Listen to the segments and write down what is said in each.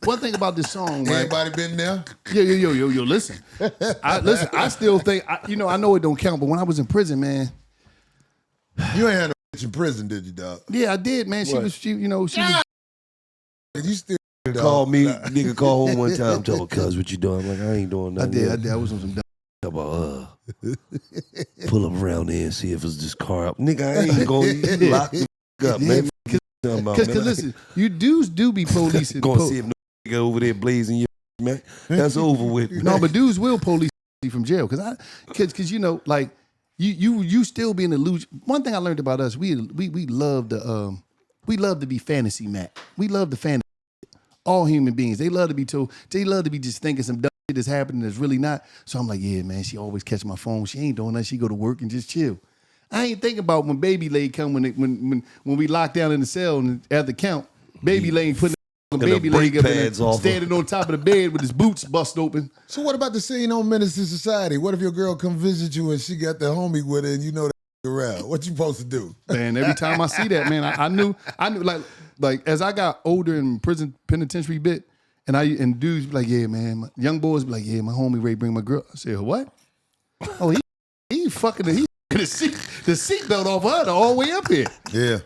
one thing about this song, right? Anybody been there? Yo, listen. I still think, I know it don't count, but when I was in prison, man. You ain't had no bitch in prison, did you, dog? Yeah, I did, man. She was. And you still call me, nigga call home one time, tell me, cuz, what you doing? I'm like, I ain't doing nothing. I did. I was on some dumb. About, pull up around there and see if it's this car up. Nigga, I ain't going to lock the up, man. Because listen, you dudes do be policing. Going to see if no nigga over there blazing your man. That's over with. No, but dudes will police you from jail. Because you know, like, you still be in the illusion. One thing I learned about us, we love to be fantasy Mac. We love the fantasy. All human beings, they love to be told. They love to be just thinking some dumb shit that's happening that's really not. So I'm like, yeah, man. She always catch my phone. She ain't doing that. She go to work and just chill. I ain't thinking about when baby lay come when we locked down in the cell and at the count. Baby lay putting the baby leg up and standing on top of the bed with his boots bust open. So what about the scene on Menace to Society? What if your girl come visit you and she got the homie with her and you know that around? What you supposed to do? Man, every time I see that, man, I knew like as I got older in prison penitentiary bit, and dudes be like, yeah, man, young boys be like, yeah, my homie Ray bring my girl. I said, what? Oh, he fucking the seatbelt off of her all the way up here. Yeah.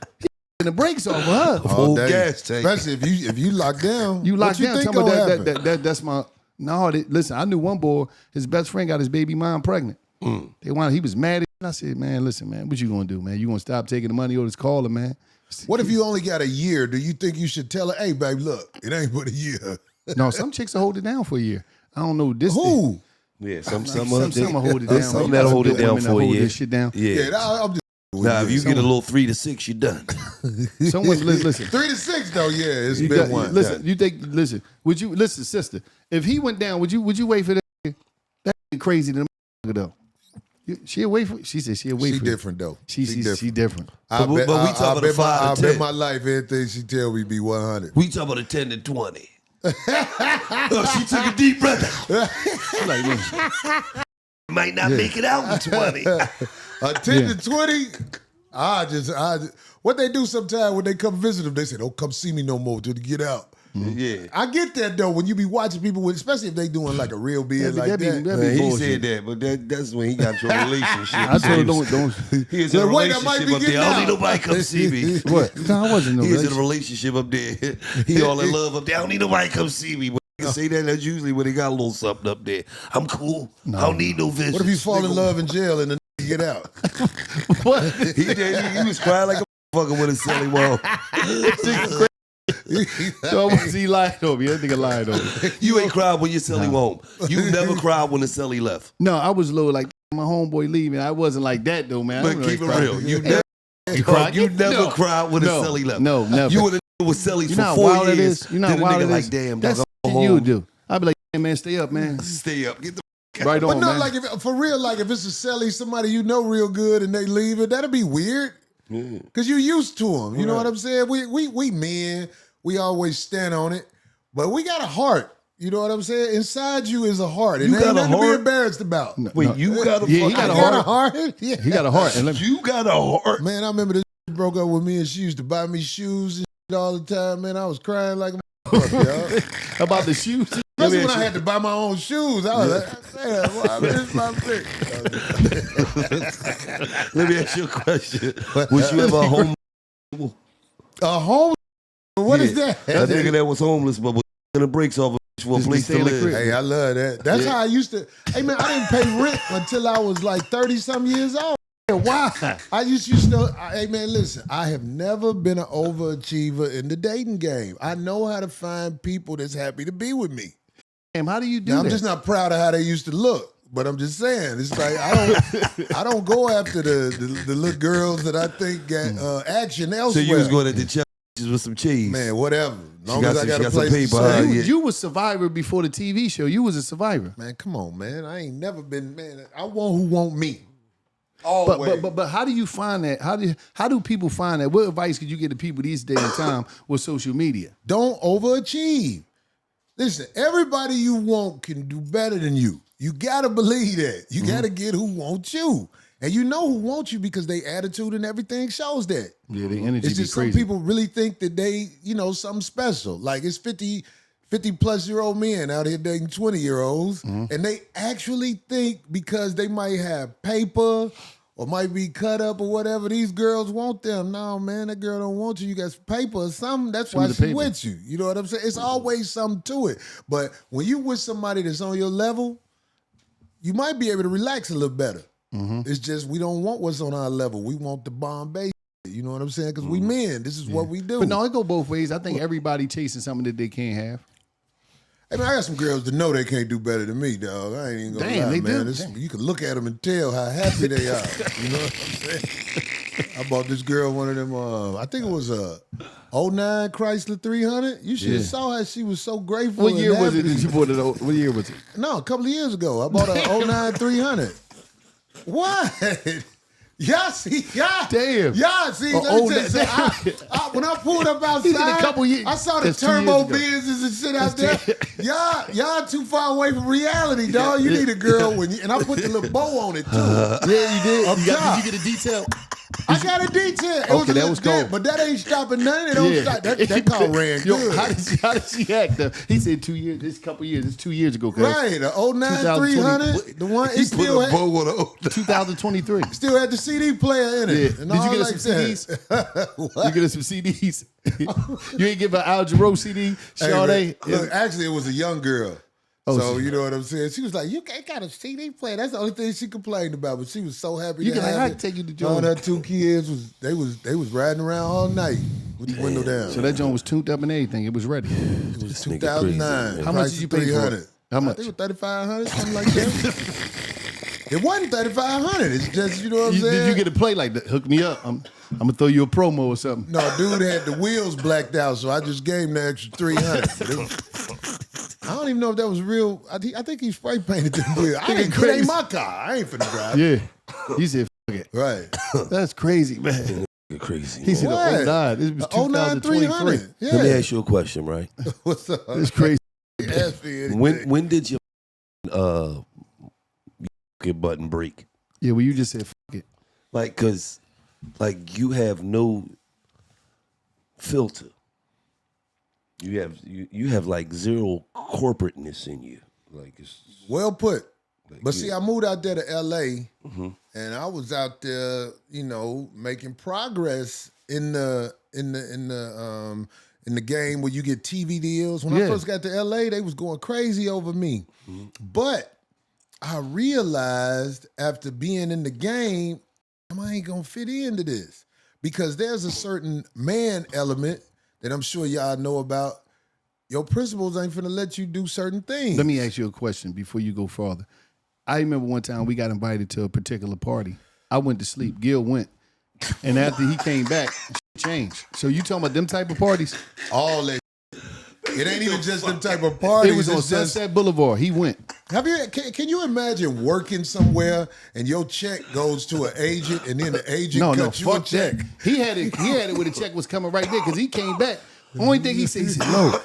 And the brakes off of her. Full gas tank. Especially if you lock down. You lock down. Think That's my listen, I knew one boy, his best friend got his baby mom pregnant. He was mad. I said, man, listen, man, what you gonna do, man? You gonna stop taking the money or just call her, man? What if you only got a year? Do you think you should tell her, hey, babe, look, it ain't but a year? No, some chicks will hold it down for a year. I don't know this. Who? Yeah, some will hold it down. Some that'll hold it down for a year. Shit down. Yeah. I'm just. Now, if you get a little 3 to 6, you're done. Someone listen. 3 to 6 though, yeah, it's been one. Listen, would you listen, sister? If he went down, would you wait for that? That's crazy to though. She'll wait for. She said she'll wait for. She different though. She different. But we talk about the 5 to 10. I bet my life everything she tell me be 100. We talk about a 10 to 20. She took a deep breath. Might not make it out in 20. A 10 to 20. I just what they do sometimes when they come visit them, they say, "Don't come see me no more till they get out." Yeah, I get that though. When you be watching people, especially if they doing like a real bid like that. Man, he said that, but that's when he got your relationship. I told him don't. He's in a relationship up there. I don't need nobody come see me. What? No, I wasn't. He's in a relationship up there. He all in love up there. I don't need nobody come see me. But he can say that. That's usually when they got a little something up there. I'm cool. No. I don't need no vision. What if you fall in love in jail and then get out? What? He was crying like a motherfucker with a silly wall. So he lied on me. That nigga lied on me. You ain't cried when your celly home. You never cried when the celly left. No, I was low like my homeboy leaving. I wasn't like that though, man. But keep it real. You never cried when the celly left. No, never. You would have with cellies for 4 years. You know how wild it is. Like, damn, that's what you would do. I'd be like, hey, man, stay up, man. Stay up. Get the right but on, no, man. like for real, like if it's a celly, somebody you know real good and they leave it, that'd be weird. Because you used to them. You know what I'm saying? We men. We always stand on it, but we got a heart. You know what I'm saying? Inside you is a heart, and ain't nothing to be embarrassed about. Wait, you got a he got a heart. Yeah. He got a heart. And you got a heart. Man, I remember this broke up with me, and she used to buy me shoes and shit all the time. Man, I was crying like a motherfucker, y'all. About the shoes. Especially when I had to buy my own shoes. I was like, well, this is my thing. Let me ask you a question. Was you ever a home? What is that? That nigga that was homeless but was in the breaks off for a place to live. Hey, I love that. That's how I used to. Hey, man, I didn't pay rent until I was like 30-some years old. Why? I used to. Hey, man, listen. I have never been an overachiever in the dating game. I know how to find people that's happy to be with me. Damn, how do you do now, that? I'm just not proud of how they used to look. But I'm just saying, it's like I don't go after the little girls that I think got action elsewhere. So you was going at the challenges with some cheese, man. Whatever. Long as I got a place to say. You was Survivor before the TV show. You was a Survivor. Man, come on, man. I ain't never been. Man, I want who want me. Always. But how do you find that? How do people find that? What advice could you give to people these days and time with social media? Don't overachieve. Listen, everybody you want can do better than you. You gotta believe that. You gotta get who wants you. And you know who wants you because their attitude and everything shows that. Yeah, the energy It's just be crazy. some people really think that they, something special. Like it's 50 50-plus-year-old men out here dating 20-year-olds, and they actually think because they might have paper or might be cut up or whatever, these girls want them. No, man, that girl don't want you. You got some paper or something. That's why she with you. You know what I'm saying? It's always something to it. But when you with somebody that's on your level, you might be able to relax a little better. It's just we don't want what's on our level. We want the Bombay. You know what I'm saying? Because we men. This is what we do. But no, it go both ways. I think everybody chasing something that they can't have. Hey, man, I got some girls that know they can't do better than me, dog. I ain't even gonna lie, they man. do. You can look at them and tell how happy they are. You know what I'm saying? I bought this girl one of them, I think it was a 09 Chrysler 300. You should have saw how she was so grateful. What year was it that you bought it? What year was it? No, a couple of years ago. I bought a 09 300. What? Y'all see, y'all. Damn. Y'all see, let me tell you, when I pulled up outside, I saw the turbo Benzes and shit out there. Y'all too far away from reality, dog. You need a girl and I put the little bow on it too. Yeah, you did. Did you get a detail? I got a detail. Okay, that was cold. But that ain't stopping nothing. It don't stop. That car ran good. How did she act though? He said 2 years. This couple years. It's 2 years ago. Right, the 09 300. The one it still had. 2023. Still had the CD player in it. Yeah. Did you get us some CDs? You get us some CDs? You ain't give her Al Jarreau CD, Sade? Hey, look, actually, it was a young girl. So you know what I'm saying? She was like, "You ain't got a CD player." That's the only thing she complained about. But she was so happy. I can take you to Jordan. All her 2 kids was riding around all night with the window down. So that joint was tuned up and everything. It was ready. It was 2009. How much did you pay for it? How much? I think it was $3,500, something like that. It wasn't $3,500. It's just, you know what I'm saying? Did you get a play like that? Hook me up. I'm gonna throw you a promo or something. No, dude had the wheels blacked out, so I just gave him the extra $300. I don't even know if that was real. I think he spray painted the wheel. It ain't my car. I ain't finna drive. Yeah. He said, "Fuck it." Right. That's crazy, man. You're crazy. He said, What? "09." This was 2023. Yeah. Let me ask you a question, right? What's up? It's crazy. When did your get button break? Yeah, well, you just said, "Fuck it." Like, cause you have no filter. You have like zero corporateness in you. Like it's well put. like, But see, I moved out there to LA, and I was out there, you know, making progress in the game where you get TV deals. When I first got to LA, they was going crazy over me. But I realized after being in the game, I ain't gonna fit into this because there's a certain man element that I'm sure y'all know about. Your principals ain't finna let you do certain things. Let me ask you a question before you go farther. I remember one time we got invited to a particular party. I went to sleep. Gil went. And after he came back, shit changed. So you talking about them type of parties? All that. It ain't even just them type of parties. It was on Sunset Boulevard. He went. Can you imagine working somewhere and your check goes to an agent and then the agent cuts you a check? That. He had it where the check was coming right there because he came back. Only thing he said, no,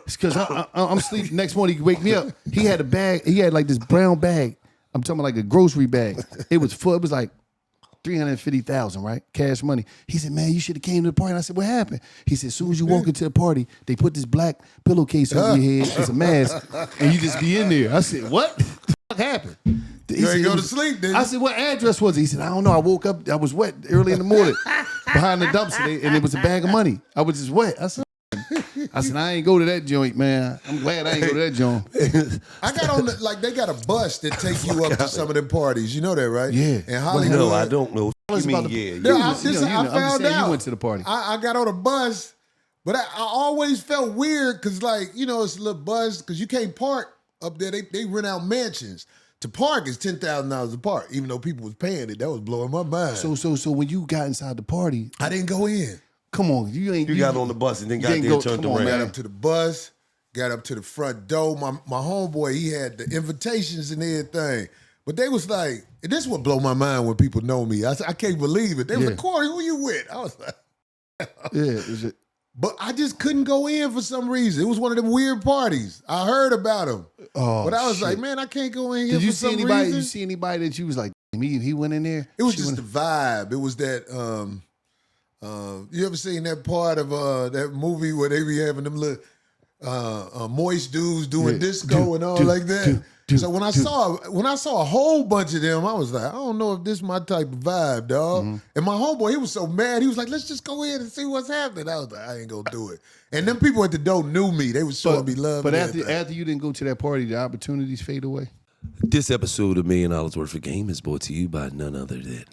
it's because I'm sleeping. Next morning he wake me up. He had a bag. He had like this brown bag. I'm talking about like a grocery bag. It was full. It was like $350,000, right? Cash money. He said, "Man, you should have came to the party." And I said, "What happened?" He said, "As soon as you walk into the party, they put this black pillowcase over your head. It's a mask, and you just be in there." I said, "What the fuck happened?" You ain't go to sleep, did you? I said, "What address was it?" He said, "I don't know. I woke up. I was wet early in the morning behind the dumpster, and it was a bag of money. I was just wet." I said, "I ain't go to that joint, man. I'm glad I ain't go to that joint." I got on they got a bus that take you up to some of them parties. You know that, right? Yeah. In Hollywood. No, I don't know. I found out. You went to the party. I got on a bus, but I always felt weird because, like, you know, it's a little bus because you can't park up there. They rent out mansions. To park is $10,000 a park, even though people was paying it. That was blowing my mind. So when you got inside the party, I didn't go in. Come on, you got on the bus and then got there and turned around. Got up to the bus, got up to the front door. My homeboy, he had the invitations and everything. But they was like, and this would blow my mind when people know me. I said, I can't believe it. They was like, "Corey, who you with?" I was like, is it? But I just couldn't go in for some reason. It was one of them weird parties. I heard about them. But I was like, man, I can't go in here for some reason. Did you see anybody that you was like, he went in there? It was just the vibe. It was that, you ever seen that part of that movie where they be having them little, moist dudes doing disco and all like that. So when I saw a whole bunch of them, I was like, I don't know if this is my type of vibe, dog. And my homeboy, he was so mad. He was like, let's just go in and see what's happening. I was like, I ain't gonna do it. And them people at the door knew me. They was showing me love. But after you didn't go to that party, the opportunities fade away. This episode of $1 Million Worth of Game is brought to you by none other than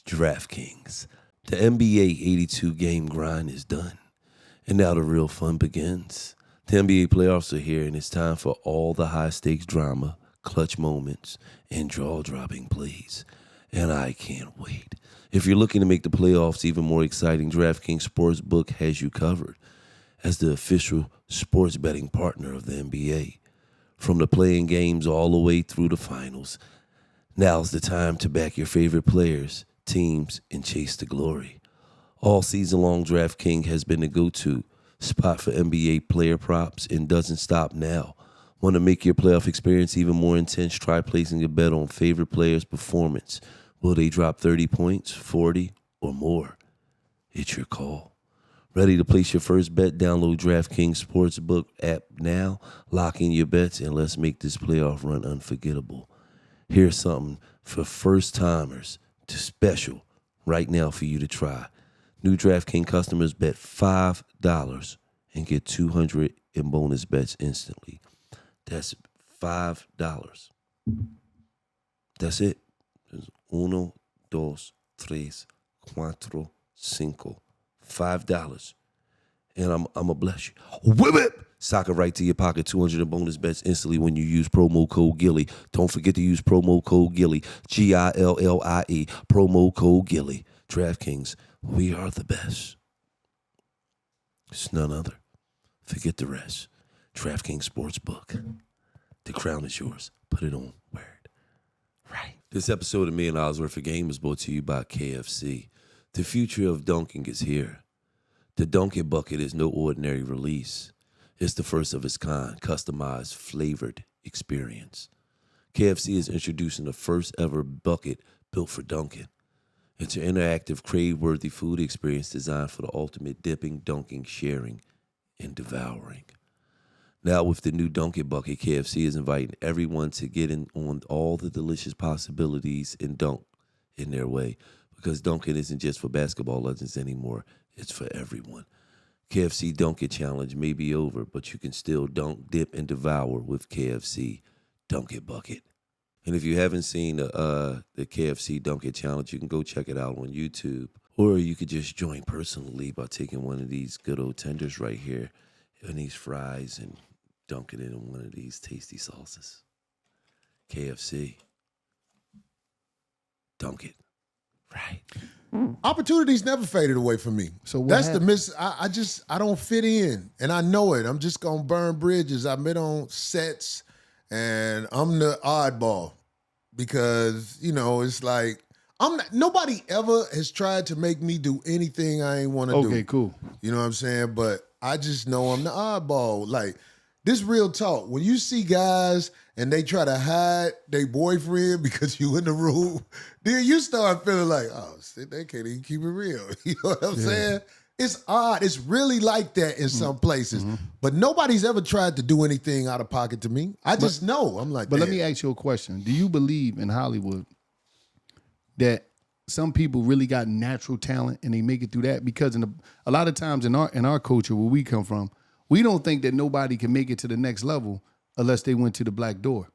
DraftKings. The NBA 82 game grind is done, and now the real fun begins. The NBA playoffs are here, and it's time for all the high-stakes drama, clutch moments, and jaw-dropping plays. And I can't wait. If you're looking to make the playoffs even more exciting, DraftKings Sportsbook has you covered as the official sports betting partner of the NBA. From the playing games all the way through the finals, now's the time to back your favorite players, teams, and chase the glory. All season long, DraftKings has been the go-to spot for NBA player props and doesn't stop now. Want to make your playoff experience even more intense? Try placing a bet on favorite players' performance. Will they drop 30 points, 40, or more? It's your call. Ready to place your first bet? Download DraftKings Sportsbook app now. Lock in your bets, and let's make this playoff run unforgettable. Here's something for first-timers to special right now for you to try. New DraftKings customers bet $5 and get $200 in bonus bets instantly. That's $5. That's it. It's 1, 2, 3, 4, 5. $5. And I'm going to bless you. Whip it! Sock it right to your pocket. 200 in bonus bets instantly when you use promo code Gillie. Don't forget to use promo code Gillie. Gillie. Promo code Gillie. DraftKings. We are the best. It's none other. Forget the rest. DraftKings Sportsbook. The crown is yours. Put it on. Word. Right. This episode of $1 Million Worth of Game is brought to you by KFC. The future of dunking is here. The Dunk It Bucket is no ordinary release. It's the first of its kind, customized, flavored experience. KFC is introducing the first ever bucket built for dunking. It's an interactive, crave-worthy food experience designed for the ultimate dipping, dunking, sharing, and devouring. Now with the new Dunk It Bucket, KFC is inviting everyone to get in on all the delicious possibilities and dunk in their way. Because dunking isn't just for basketball legends anymore. It's for everyone. KFC Dunk It Challenge may be over, but you can still dunk, dip, and devour with KFC Dunk It Bucket. And if you haven't seen the KFC Dunk It Challenge, you can go check it out on YouTube. Or you could just join personally by taking one of these good old tenders right here and these fries and dunk it in one of these tasty sauces. KFC. Dunk it. Right. Opportunities never faded away from me. So that's the I don't fit in, and I know it. I'm just gonna burn bridges. I've been on sets, and I'm the oddball because it's like nobody ever has tried to make me do anything I ain't want to do. Okay, cool. You know what I'm saying? But I just know I'm the oddball. Like, this real talk. When you see guys and they try to hide their boyfriend because you in the room, then you start feeling like, oh, shit, they can't even keep it real. You know what I'm saying? It's odd. It's really like that in some places. But nobody's ever tried to do anything out of pocket to me. I just know. I'm like, but damn. let me ask you a question. Do you believe in Hollywood that some people really got natural talent and they make it through that? Because a lot of times in our culture, where we come from, we don't think that nobody can make it to the next level unless they went to the black door.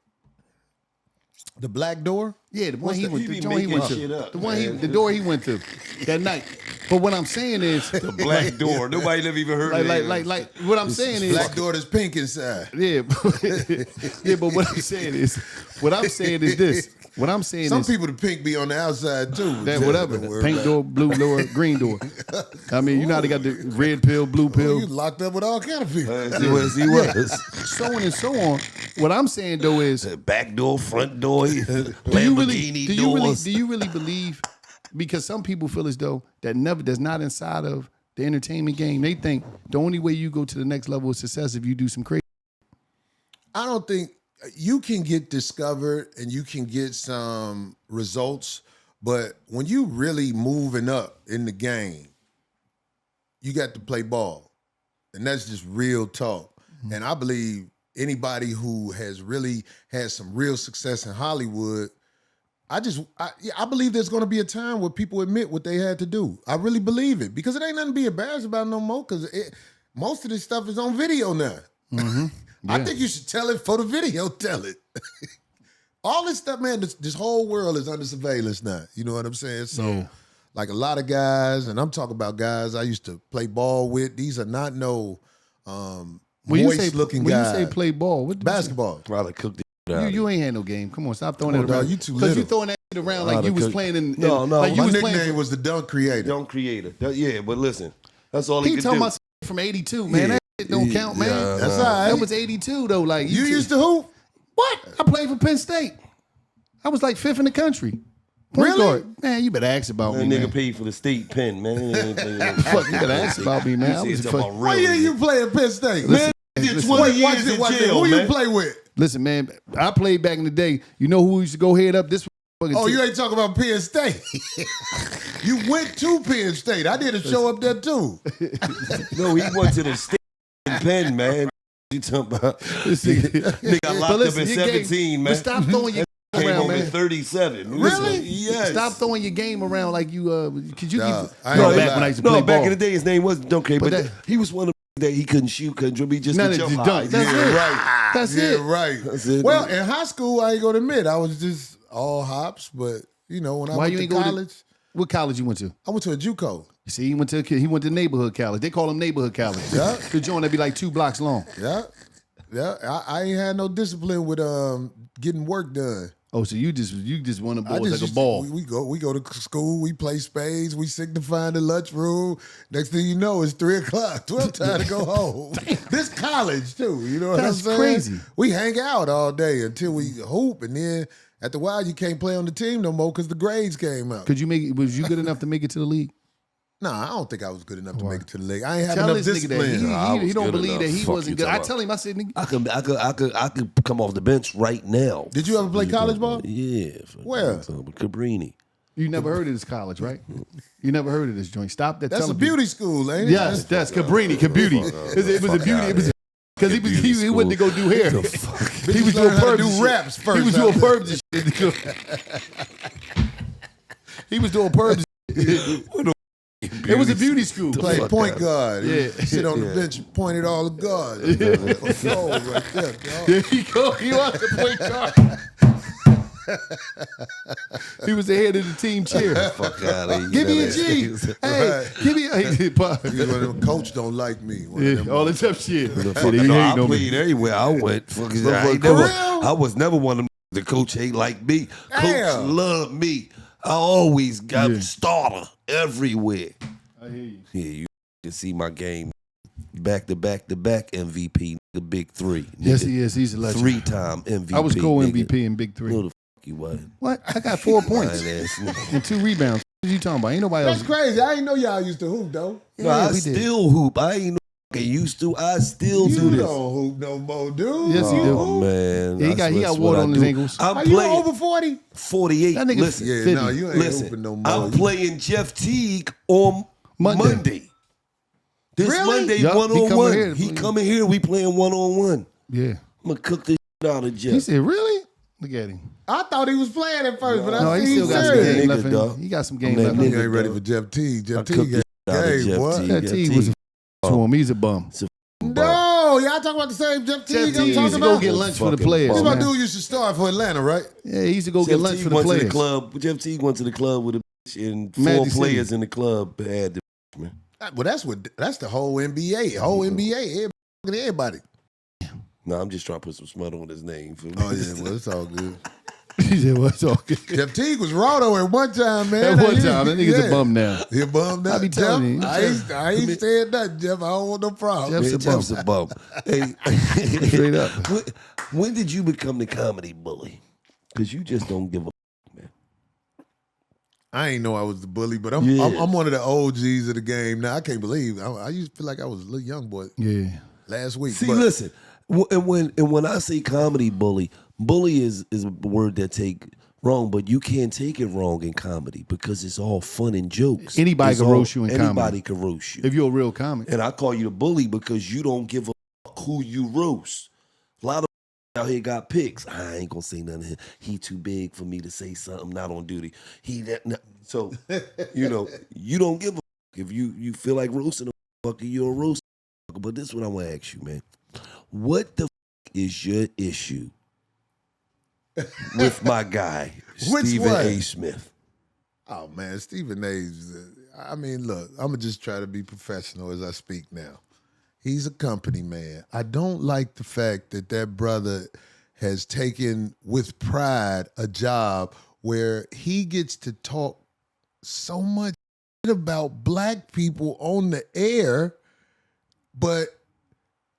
The black door? Yeah, the one he went to. The door he went to that night. But what I'm saying is The black door. Nobody never even heard of it. like what I'm saying is Black door that's pink inside. yeah, yeah. But what I'm saying is this. What I'm saying Some is people the pink be on the outside too. that whatever. Don't worry Pink about door, blue door, green door. I mean, you know how they got the red pill, blue it. pill. You locked up with all kind of people. He was. So on and so on. What I'm saying though is, Back door, front door, do you Lamborghini doors. really believe? Because some people feel as though that's not inside of the entertainment game. They think the only way you go to the next level of success if you do some crazy. I don't think you can get discovered and you can get some results, but when you really moving up in the game, you got to play ball. And that's just real talk. And I believe anybody who has really had some real success in Hollywood, I believe there's going to be a time where people admit what they had to do. I really believe it because it ain't nothing to be embarrassed about no more because most of this stuff is on video now. Mm-hmm. Yeah. I think you should tell it for the video, tell it. All this stuff, man, this whole world is under surveillance now. You know what I'm saying? So, like a lot of guys, and I'm talking about guys I used to play ball with, these are not no moist-looking guys. When you say play ball, what basketball. Probably cooked you ain't had no game. Come on, stop throwing it around. Dog, you too Because little. you throwing that shit around like you was playing in. No. Like you My was nickname playing was the Dunk Creator. Dunk Creator. Yeah, but listen, that's all he could talking do. about from 82, man. That shit don't count, man. That's all right. That was 82, though. Like You used to hoop? What? I played for Penn State. I was like 5th in the country. Point Really? guard. Man, you better ask about That me, nigga man. paid for the state pen, man. Fuck, you better ask about me, man. I was What year you play at Penn State? Man, did 20 years in jail, Who man. you play with? Listen, man, I played back in the day. You know who used to go head up? This fucking Oh, you ain't talking about Penn State. You went to Penn State. I did a show up there too. No, he went to the state pen, man. You talking about? Nigga got locked up at 17, man. But stop throwing your game Came around, home man. at 37. Really? Listen, yes. Stop throwing your game around like you, cause you Nah, keep, I ain't no, gonna back lie. when I used to No, play back ball. in the day, his name wasn't Dunk But but he was one of that he couldn't shoot, couldn't dribble, he just None could of jump the high. dunk. That's Yeah, it. right. That's Yeah, it. right. That's it. Well, in high school, I ain't gonna admit I was just all hops, but you know when I Why went you to ain't go to- college, What college you went to? I went to a JUCO. You see, he went to neighborhood college. They call them neighborhood college. Yeah. The joint that be like 2 blocks long. Yeah, I ain't had no discipline with getting work done. Oh, so you just one of the I boys just like a ball. We go to school, we play spades, we signify in the lunchroom. Next thing you know, it's 3:00, 12 time to go home. This college too, you know what That's I'm saying? crazy. We hang out all day until we hoop, and then after a while, you can't play on the team no more because the grades came out. Could you make it? Was you good enough to make it to the league? Nah, I don't think I was good enough to make it to the league. I ain't have Tell enough this nigga that discipline. he don't good believe enough. that he Fuck wasn't you good. I talking tell him, I said, nigga, I could come off the bench right now. Did you ever play college ball? Yeah. Where? Cabrini. you never heard of this college, right? You never heard of this joint. Stop that. That's a telling beauty school, ain't it? Yes, that's Cabrini. It was a beauty. It was because he went to go do hair. He was doing learn how to perms. do raps first. He was doing perms and shit. He was doing perms. It was a beauty school. Play point guard. Yeah. Sit on the bench and point it all to God. Control right there, dog. There you go. He was the point guard. He was the head of the team chair. Fuck out of here. Give me a G. Hey, Right. give me a He's one of them, coach don't like me. One of them. all the tough shit. I played everywhere I went. I was never one of them. The coach hate like me. Coach Damn. loved me. I always got starter everywhere. I hear you. Yeah, you can see my game back to back MVP, the big 3. Yes, nigga. he is. He's a legend. 3-time MVP. I was co-MVP nigga. in Big 3. No, the fuck you wasn't. What? I got 4 points Lying ass nigga. and 2 rebounds. What are you talking about? Ain't nobody That's else. crazy. I didn't know y'all used to hoop, though. No, I we did. still hoop. I ain't no fucking used to. I still You do this. don't hoop no more, dude. Yes, he You do. hoop? Oh, man. Yeah, he got That's water what on I his do. ankles. I'm Are you playing over 40? 48. That nigga Listen, Yeah, 50. no, you ain't Listen, hooping no more. I'm playing Jeff Teague on Monday. This Really? Monday, Yup, he coming one-on-one. here. He coming here. We playing one-on-one. Yeah. I'm gonna cook this shit out of Jeff. He said, really? Look at him. I thought he was playing at first, but No, I he see still he's got some serious. game Nigga, left in him. dog. He got some I'm game that left in You him. ain't ready for Jeff T. Jeff T cooked got this out of game, Jeff boy. T. That Jeff T T. was a to him. He's a bum. No, y'all talking about the same Jeff T. Jeff I'm T used talking to go about? get lunch for the Fucking players. This bum. my Man. dude used to start for Atlanta, right? Yeah, he used to go get Jeff lunch T for the went to the players. club. Jeff T went to the club with a bitch and 4 Magic players City. in the club had the man. Well, that's the whole NBA. Whole NBA. Everybody. No, I'm just trying to put some smut on his name. For Oh, yeah, well, it's all good. He said, what's all good? Jeff Teague was raw though at one time, man. At one time, that nigga's a bum now. He a bum now. I be telling Jeff, you. I ain't saying nothing, Jeff. I don't want no problem. Jeff's Man, a bum. Jeff's a bum. Hey, Straight up. When did you become the comedy bully? Because you just don't give a man. I ain't know I was the bully, but I'm Yeah. I'm one of the OGs of the game now. I can't believe I used to feel like I was a little young boy Yeah. last week. See, but listen, and when I say comedy bully is a word that take wrong, but you can't take it wrong in comedy because it's all fun and jokes. Anybody It's can all- roast you in comedy. Anybody can roast you. If you're a real comic. And I call you the bully because you don't give a fuck who you roast. A lot of out here got picks. I ain't gonna say nothing. He too big for me to say something. Not on duty. So you know you don't give a if you feel like roasting a fucker, you're a roast. But this is what I want to ask you, man. What the is your issue with my guy Stephen A. Smith? Oh man, Stephen A's. I mean, look, I'm gonna just try to be professional as I speak now. He's a company man. I don't like the fact that that brother has taken with pride a job where he gets to talk so much about black people on the air, but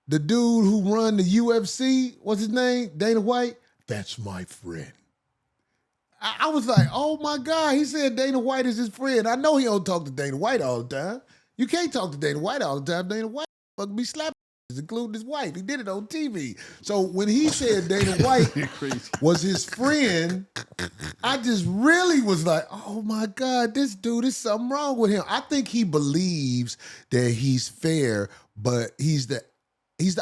the dude who run the UFC, what's his name? Dana White? That's my friend. I was like, oh my God, he said Dana White is his friend. I know he don't talk to Dana White all the time. You can't talk to Dana White all the time. Dana White fuck be slapping, including his wife. He did it on TV. So when he said Dana White was his friend, I just really was like, oh my God, this dude, is something wrong with him. I think he believes that he's fair, but he's the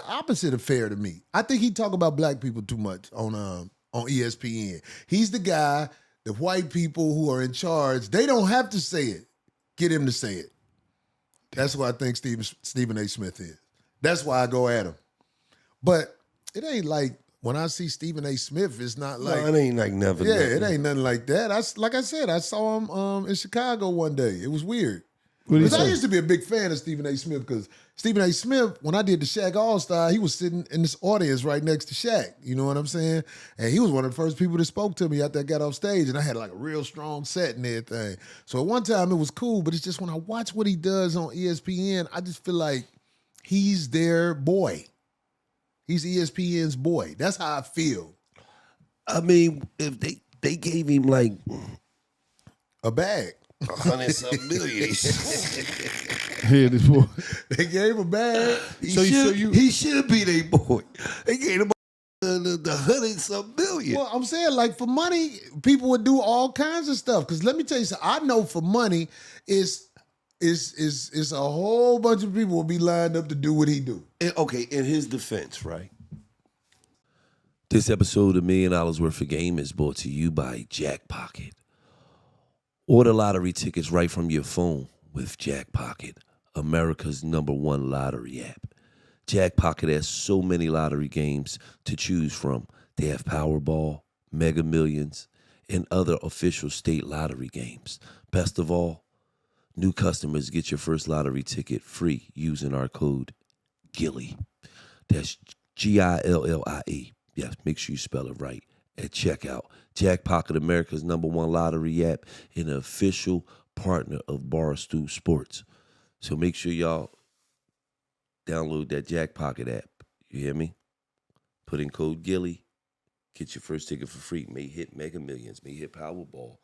opposite of fair to me. I think he talk about black people too much on ESPN. He's the guy, the white people who are in charge, they don't have to say it. Get him to say it. That's what I think Stephen A. Smith is. That's why I go at him. But it ain't like when I see Stephen A. Smith, it's not like... No, it ain't like never. Yeah, it ain't nothing like that. Like I said, I saw him in Chicago one day. It was weird. Because I used to be a big fan of Stephen A. Smith because Stephen A. Smith, when I did the Shaq All-Star, he was sitting in this audience right next to Shaq. You know what I'm saying? And he was one of the first people that spoke to me after I got off stage, and I had like a real strong set and everything. So at one time it was cool, but it's just when I watch what he does on ESPN, I just feel like he's their boy. He's ESPN's boy. That's how I feel. I mean, if they gave him like a bag. 100-something million. Here, this boy. They gave him a bag. He should be their boy. They gave him the 100-something million. Well, I'm saying, like, for money, people would do all kinds of stuff. Because let me tell you something. I know for money, it's a whole bunch of people will be lined up to do what he do. Okay, in his defense, right? This episode of $1 Million Worth of Game is brought to you by Jackpocket. Order lottery tickets right from your phone with Jackpocket, America's #1 lottery app. Jackpocket has so many lottery games to choose from. They have Powerball, Mega Millions, and other official state lottery games. Best of all, new customers get your first lottery ticket free using our code Gillie. That's GILLIE. Yes, make sure you spell it right at checkout. Jackpocket, America's #1 lottery app, and an official partner of Barstool Sports. So make sure y'all download that Jackpocket app. You hear me? Put in code Gillie. Get your first ticket for free. May hit Mega Millions. May hit Powerball.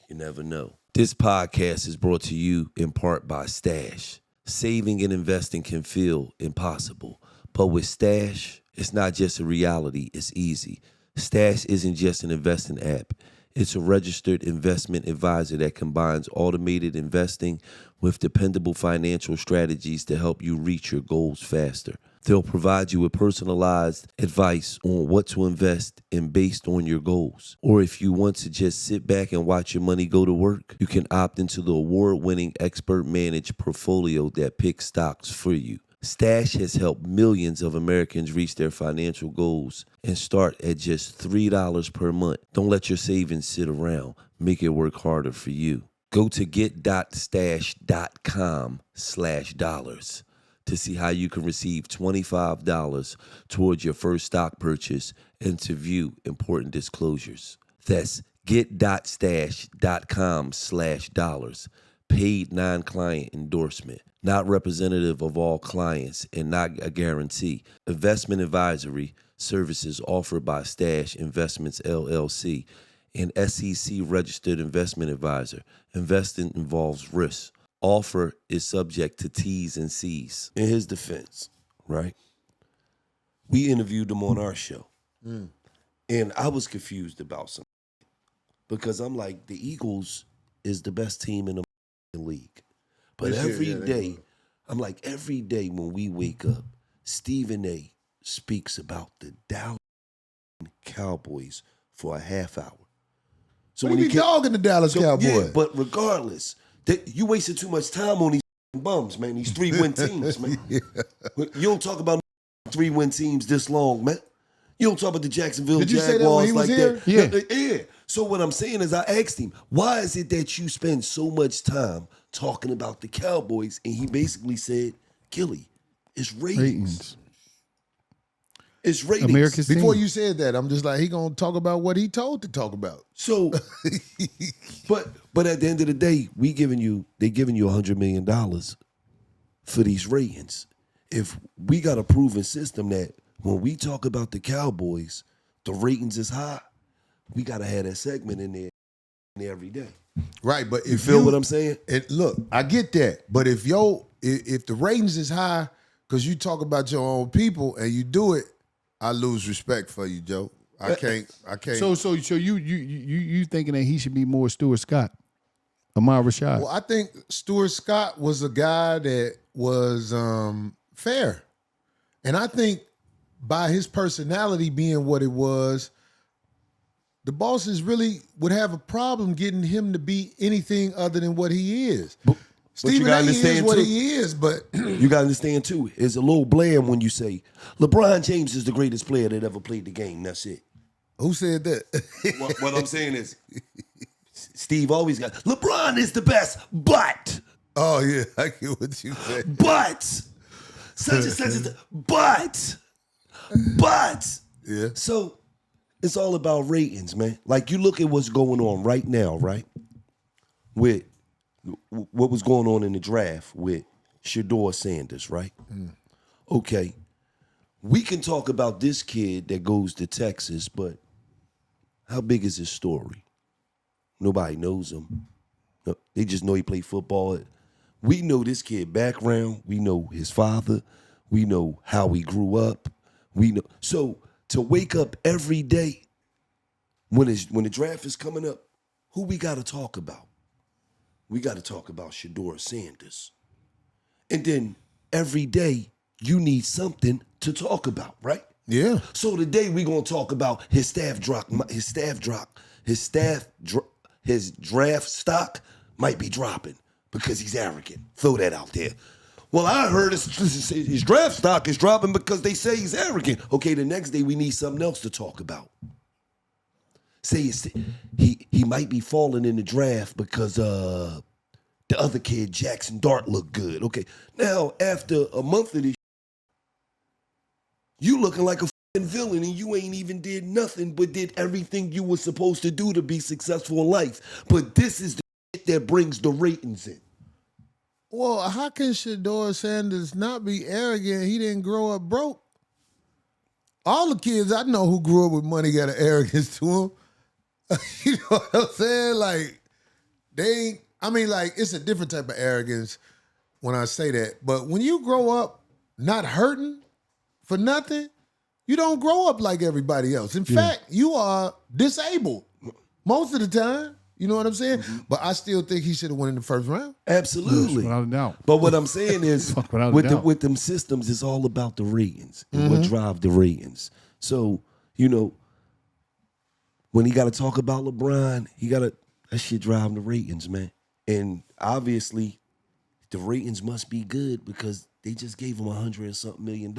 You never know. This podcast is brought to you in part by Stash. Saving and investing can feel impossible. But with Stash, it's not just a reality. It's easy. Stash isn't just an investing app. It's a registered investment advisor that combines automated investing with dependable financial strategies to help you reach your goals faster. They'll provide you with personalized advice on what to invest in based on your goals. Or if you want to just sit back and watch your money go to work, you can opt into the award-winning expert-managed portfolio that picks stocks for you. Stash has helped millions of Americans reach their financial goals and start at just $3 per month. Don't let your savings sit around. Make it work harder for you. Go to get.stash.com/dollars to see how you can receive $25 towards your first stock purchase and to view important disclosures. That's get.stash.com/dollars. Paid non-client endorsement. Not representative of all clients and not a guarantee. Investment advisory services offered by Stash Investments, LLC, an SEC-registered investment advisor. Investing involves risk. Offer is subject to T's and C's. In his defense, right, we interviewed him on our show. And I was confused about something. Because I'm like, the Eagles is the best team in the league. But every day when we wake up, Stephen A. speaks about the Dallas Cowboys for a half hour. So when he dogging the Dallas Cowboys. Yeah, but regardless, you wasted too much time on these bums, man. These 3-win teams, man. Yeah. You don't talk about 3-win teams this long, man. You don't talk about the Jacksonville Did you Jaguars say that when he was like here? that. Yeah. So what I'm saying is I asked him, why is it that you spend so much time talking about the Cowboys? And he basically said, Gillie, it's ratings. It's ratings. America's Before team. you said that, I'm just like, he gonna talk about what he told to talk about. So, but at the end of the day, they giving you $100 million for these ratings. If we got a proven system that when we talk about the Cowboys, the ratings is high, we gotta have that segment in there every day. Right, but if you feel what I'm saying? Look, I get that, but if the ratings is high because you talk about your own people and you do it, I lose respect for you, Joe. I can't. So you thinking that he should be more Stuart Scott, Amar Rashad? Well, I think Stuart Scott was a guy that was fair, and I think by his personality being what it was, the bosses really would have a problem getting him to be anything other than what he is. Stephen A. is what he is, but you got to understand too, it's a little bland when you say LeBron James is the greatest player that ever played the game. That's it. Who said that? What I'm saying is, Steve always got LeBron is the best, but oh yeah, I get what you said. But such and such, but yeah. So it's all about ratings, man. Like you look at what's going on right now, right? With what was going on in the draft with Shedeur Sanders, right? Okay. We can talk about this kid that goes to Texas, but how big is his story? Nobody knows him. No, they just know he played football. We know this kid background. We know his father. We know how he grew up. We know. So to wake up every day when the draft is coming up, who we got to talk about? We got to talk about Shedeur Sanders. And then every day you need something to talk about, right? Yeah. So today we're going to talk about his draft stock might be dropping because he's arrogant. Throw that out there. Well, I heard his draft stock is dropping because they say he's arrogant. Okay, the next day we need something else to talk about. Say he might be falling in the draft because the other kid, Jackson Dart, looked good. Okay, now after a month of this, you looking like a villain and you ain't even did nothing but did everything you were supposed to do to be successful in life. But this is the shit that brings the ratings in. Well, how can Shedeur Sanders not be arrogant? He didn't grow up broke. All the kids I know who grew up with money got an arrogance to them. You know what I'm saying? Like, it's a different type of arrogance when I say that. But when you grow up not hurting for nothing, you don't grow up like everybody else. In fact, you are disabled most of the time. You know what I'm saying? Mm-hmm. But I still think he should have won in the first round. Absolutely. Without a doubt. But what I'm saying is, with them systems, it's all about the ratings and what drive the ratings. So, when he got to talk about LeBron, that shit drive the ratings, man. And obviously, the ratings must be good because they just gave him $100-something million.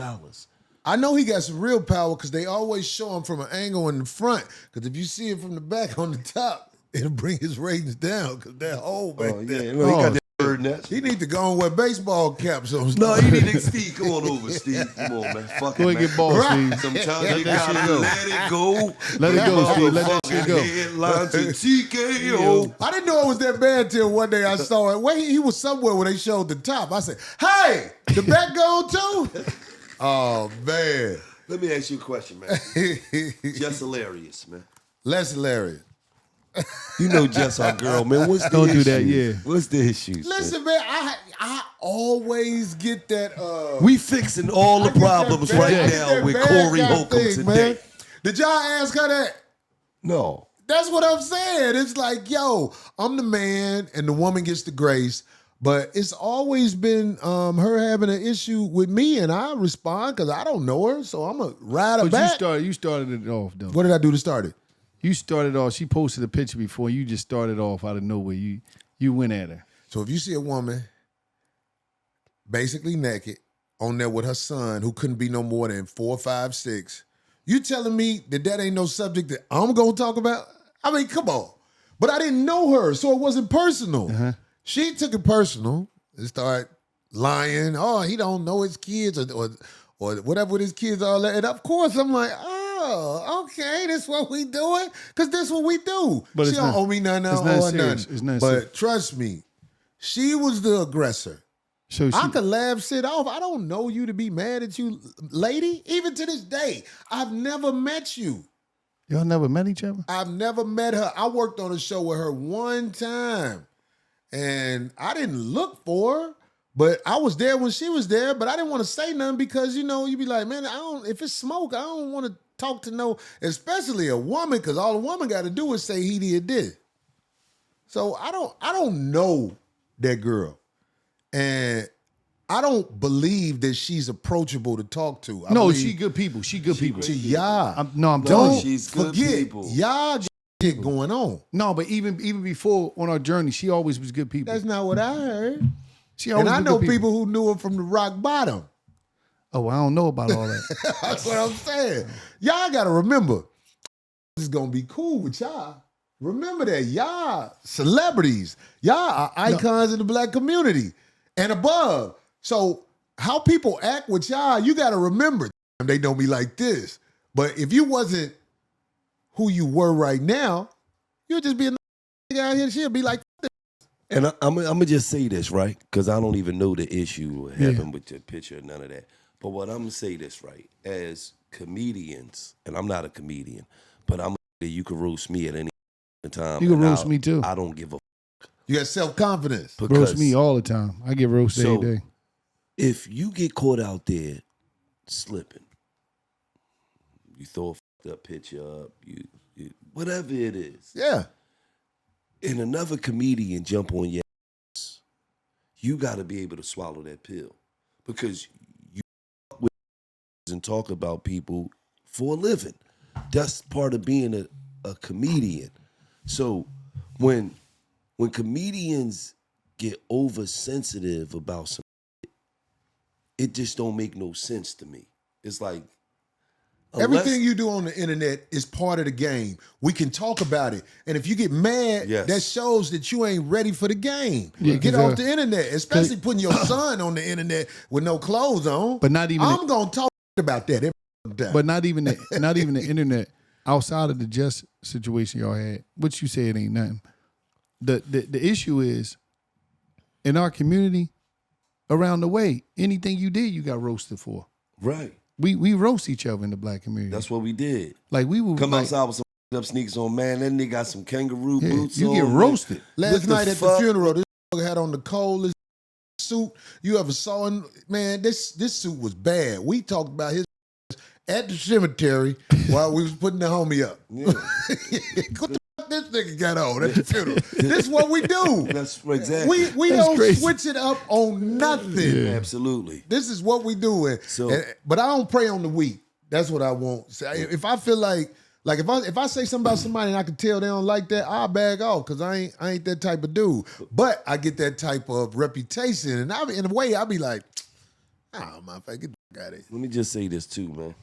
I know he got some real power because they always show him from an angle in the front. Because if you see it from the back on the top, it'll bring his ratings down because that hole back there. Yeah, he got that bird nest. He need to go and wear baseball caps on. No, he need to, Steve, come on over, Steve. Come on, man. Fuck go it, and get balls, Steve. Sometimes you gotta let it go. Let it go, Steve. Let that shit go. Headlines and TKO. I didn't know it was that bad till one day I saw it. Wait, he was somewhere where they showed the top. I said, hey, the back go too? Oh, man. Let me ask you a question, man. Jess Hilarious, man. Less hilarious. You know Jess, our girl, man. What's the Don't issue? do that, yeah. What's the issue? Listen, man, I always get that. We fixing all the problems right now with Corey Holcomb today. Man. Did y'all ask her that? No. That's what I'm saying. It's like, yo, I'm the man and the woman gets the grace, But it's always been her having an issue with me, and I respond because I don't know her, so I'm going to ride her back. You started it off, though. What did I do to start it? You started off, she posted a picture before, you just started off out of nowhere. You went at her. So if you see a woman basically naked on there with her son who couldn't be no more than 4, 5, 6, you telling me that ain't no subject that I'm going to talk about? I mean, come on. But I didn't know her, so it wasn't personal. Uh-huh. She took it personal and started lying. Oh, he don't know his kids or whatever with his kids are. And of course, I'm like, oh, okay, this what we doing? Because this what we do. But she don't owe me nothing. It's not serious. It's not serious. But trust me, she was the aggressor. So I could laugh shit off. I don't know you to be mad at you, lady. Even to this day, I've never met you. Y'all never met each other? I've never met her. I worked on a show with her one time. And I didn't look for her, but I was there when she was there, but I didn't want to say nothing because, you know, you be like, man, if it's smoke, I don't want to talk to no, especially a woman, because all a woman got to do is say he did this. So I don't know that girl. And I don't believe that she's approachable to talk to. No, she good people. She good people. To y'all. I'm telling Don't you. She's good forget, people. y'all shit going on. No, but even before on our journey, she always was good people. That's not what I heard. She always And I was know good people who knew her from the rock bottom. Oh, I don't know about all that. That's what I'm saying. Y'all got to remember, this is going to be cool with y'all. Remember that y'all celebrities. Y'all are icons in the black community and above. So how people act with y'all, you got to remember, they don't be like this. But if you wasn't who you were right now, you'll just be a nigga out here. She'll be like this. And I'm going to just say this, right? Because I don't even know the issue what happened with the picture, none of that. But what I'm going to say this, right? As comedians, and I'm not a comedian, but I'm you can roast me at any time. You can roast me too. I don't give a You got self-confidence. Roast me all the time. I get roasted every day. If you get caught out there slipping, you throw a fucked up picture up, you whatever it is. Yeah. And another comedian jump on your ass, you got to be able to swallow that pill. Because you fuck with and talk about people for a living. That's part of being a comedian. So when comedians get oversensitive about something, it just don't make no sense to me. It's like everything you do on the internet is part of the game. We can talk about it. And if you get mad, that shows that you ain't ready for the game. Yeah, get off the internet, especially putting your son on the internet with no clothes on. But not even I'm going to talk about that every time. But not even the internet. Outside of the Jess situation y'all had, what you said ain't nothing. The issue is, in our community, around the way, anything you did, you got roasted for. Right. We roast each other in the black community. That's what we did. Like we would come outside with some up sneakers on, man. Then they got some kangaroo boots you on. get roasted. Last night at the funeral, this had on the coldest suit you ever saw. And man, this suit was bad. We talked about his at the cemetery while we was putting the homie up. Yeah. What the fuck this nigga got on at the funeral? This is what we do. That's exactly. We don't switch it up on nothing. Yeah. Absolutely. This is what we do. But I don't prey on the weak. That's what I want. If I feel like if I say something about somebody and I can tell they don't like that, I'll bag off because I ain't that type of dude. But I get that type of reputation, and in a way I be like, oh motherfucker, get the out of here. Let me just say this too, man.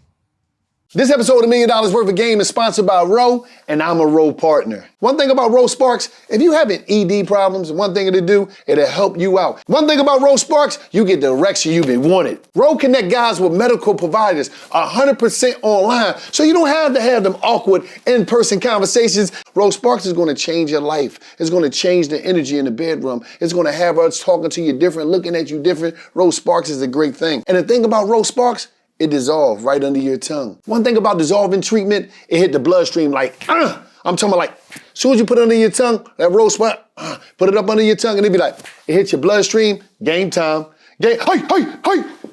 This episode of $1 Million Worth of Game is sponsored by Roe, and I'm a Roe partner. One thing about Roe Sparks, if you having ED problems, one thing it'll do, it'll help you out. One thing about Roe Sparks, you get the direction you've been wanted. Roe connect guys with medical providers 100% online, so you don't have to have them awkward in-person conversations. Roe Sparks is going to change your life. It's going to change the energy in the bedroom. It's going to have us talking to you different, looking at you different. Roe Sparks is a great thing. And the thing about Roe Sparks, it dissolves right under your tongue. One thing about dissolving treatment, it hit the bloodstream like, I'm talking about like, as soon as you put it under your tongue, that roll spot, put it up under your tongue and it be like, it hits your bloodstream, game time. Hey.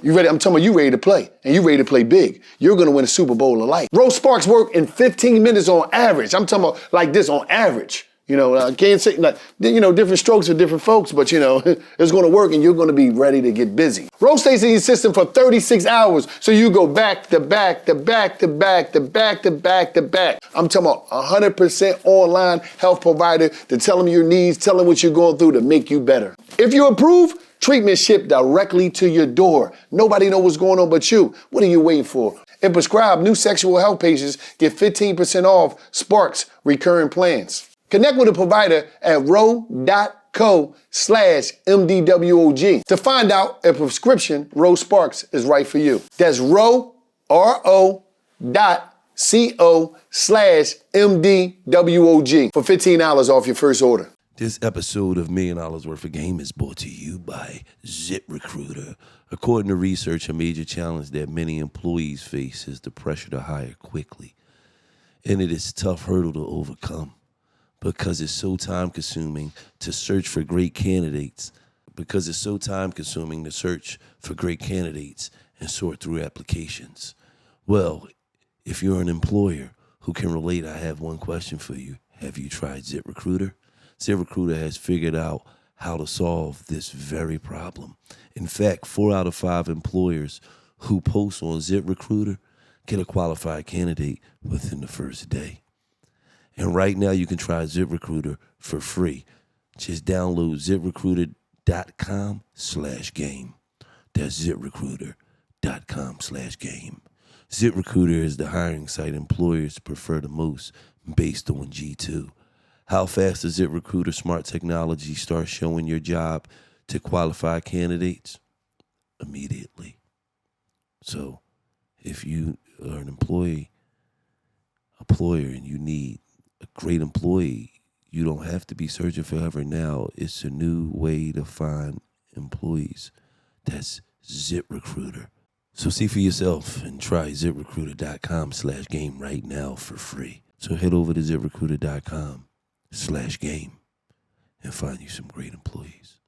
You ready? I'm talking about you ready to play and you ready to play big. You're gonna win a Super Bowl of life. Roe Sparks work in 15 minutes on average. I'm talking about like this on average. You know, I can't say, like, you know, different strokes for different folks, but, you know, it's going to work and you're going to be ready to get busy. Row stays in your system for 36 hours, so you go back to back to back to back to back to back to back. I'm talking about 100% online health provider to tell them your needs, tell them what you're going through to make you better. If you approve, treatment shipped directly to your door. Nobody knows what's going on but you. What are you waiting for? And prescribe new sexual health patients get 15% off Sparks recurring plans. Connect with a provider at row.co/MDWOG to find out if prescription Row Sparks is right for you. That's row.co/MDWOG for $15 off your first order. This episode of $1 Million Worth of Game is brought to you by ZipRecruiter. According to research, a major challenge that many employees face is the pressure to hire quickly. And it is a tough hurdle to overcome because it's so time-consuming to search for great candidates. And sort through applications. Well, if you're an employer who can relate, I have one question for you. Have you tried ZipRecruiter? ZipRecruiter has figured out how to solve this very problem. In fact, 4 out of 5 employers who post on ZipRecruiter get a qualified candidate within the first day. And right now you can try ZipRecruiter for free. Just download ZipRecruiter.com/game. That's ZipRecruiter.com/game. ZipRecruiter is the hiring site employers prefer the most based on G2. How fast does ZipRecruiter smart technology start showing your job to qualified candidates? Immediately. So if you are an employer and you need a great employee, you don't have to be searching forever now. It's a new way to find employees. That's ZipRecruiter. So see for yourself and try ZipRecruiter.com/game right now for free. So head over to ZipRecruiter.com/game and find you some great employees.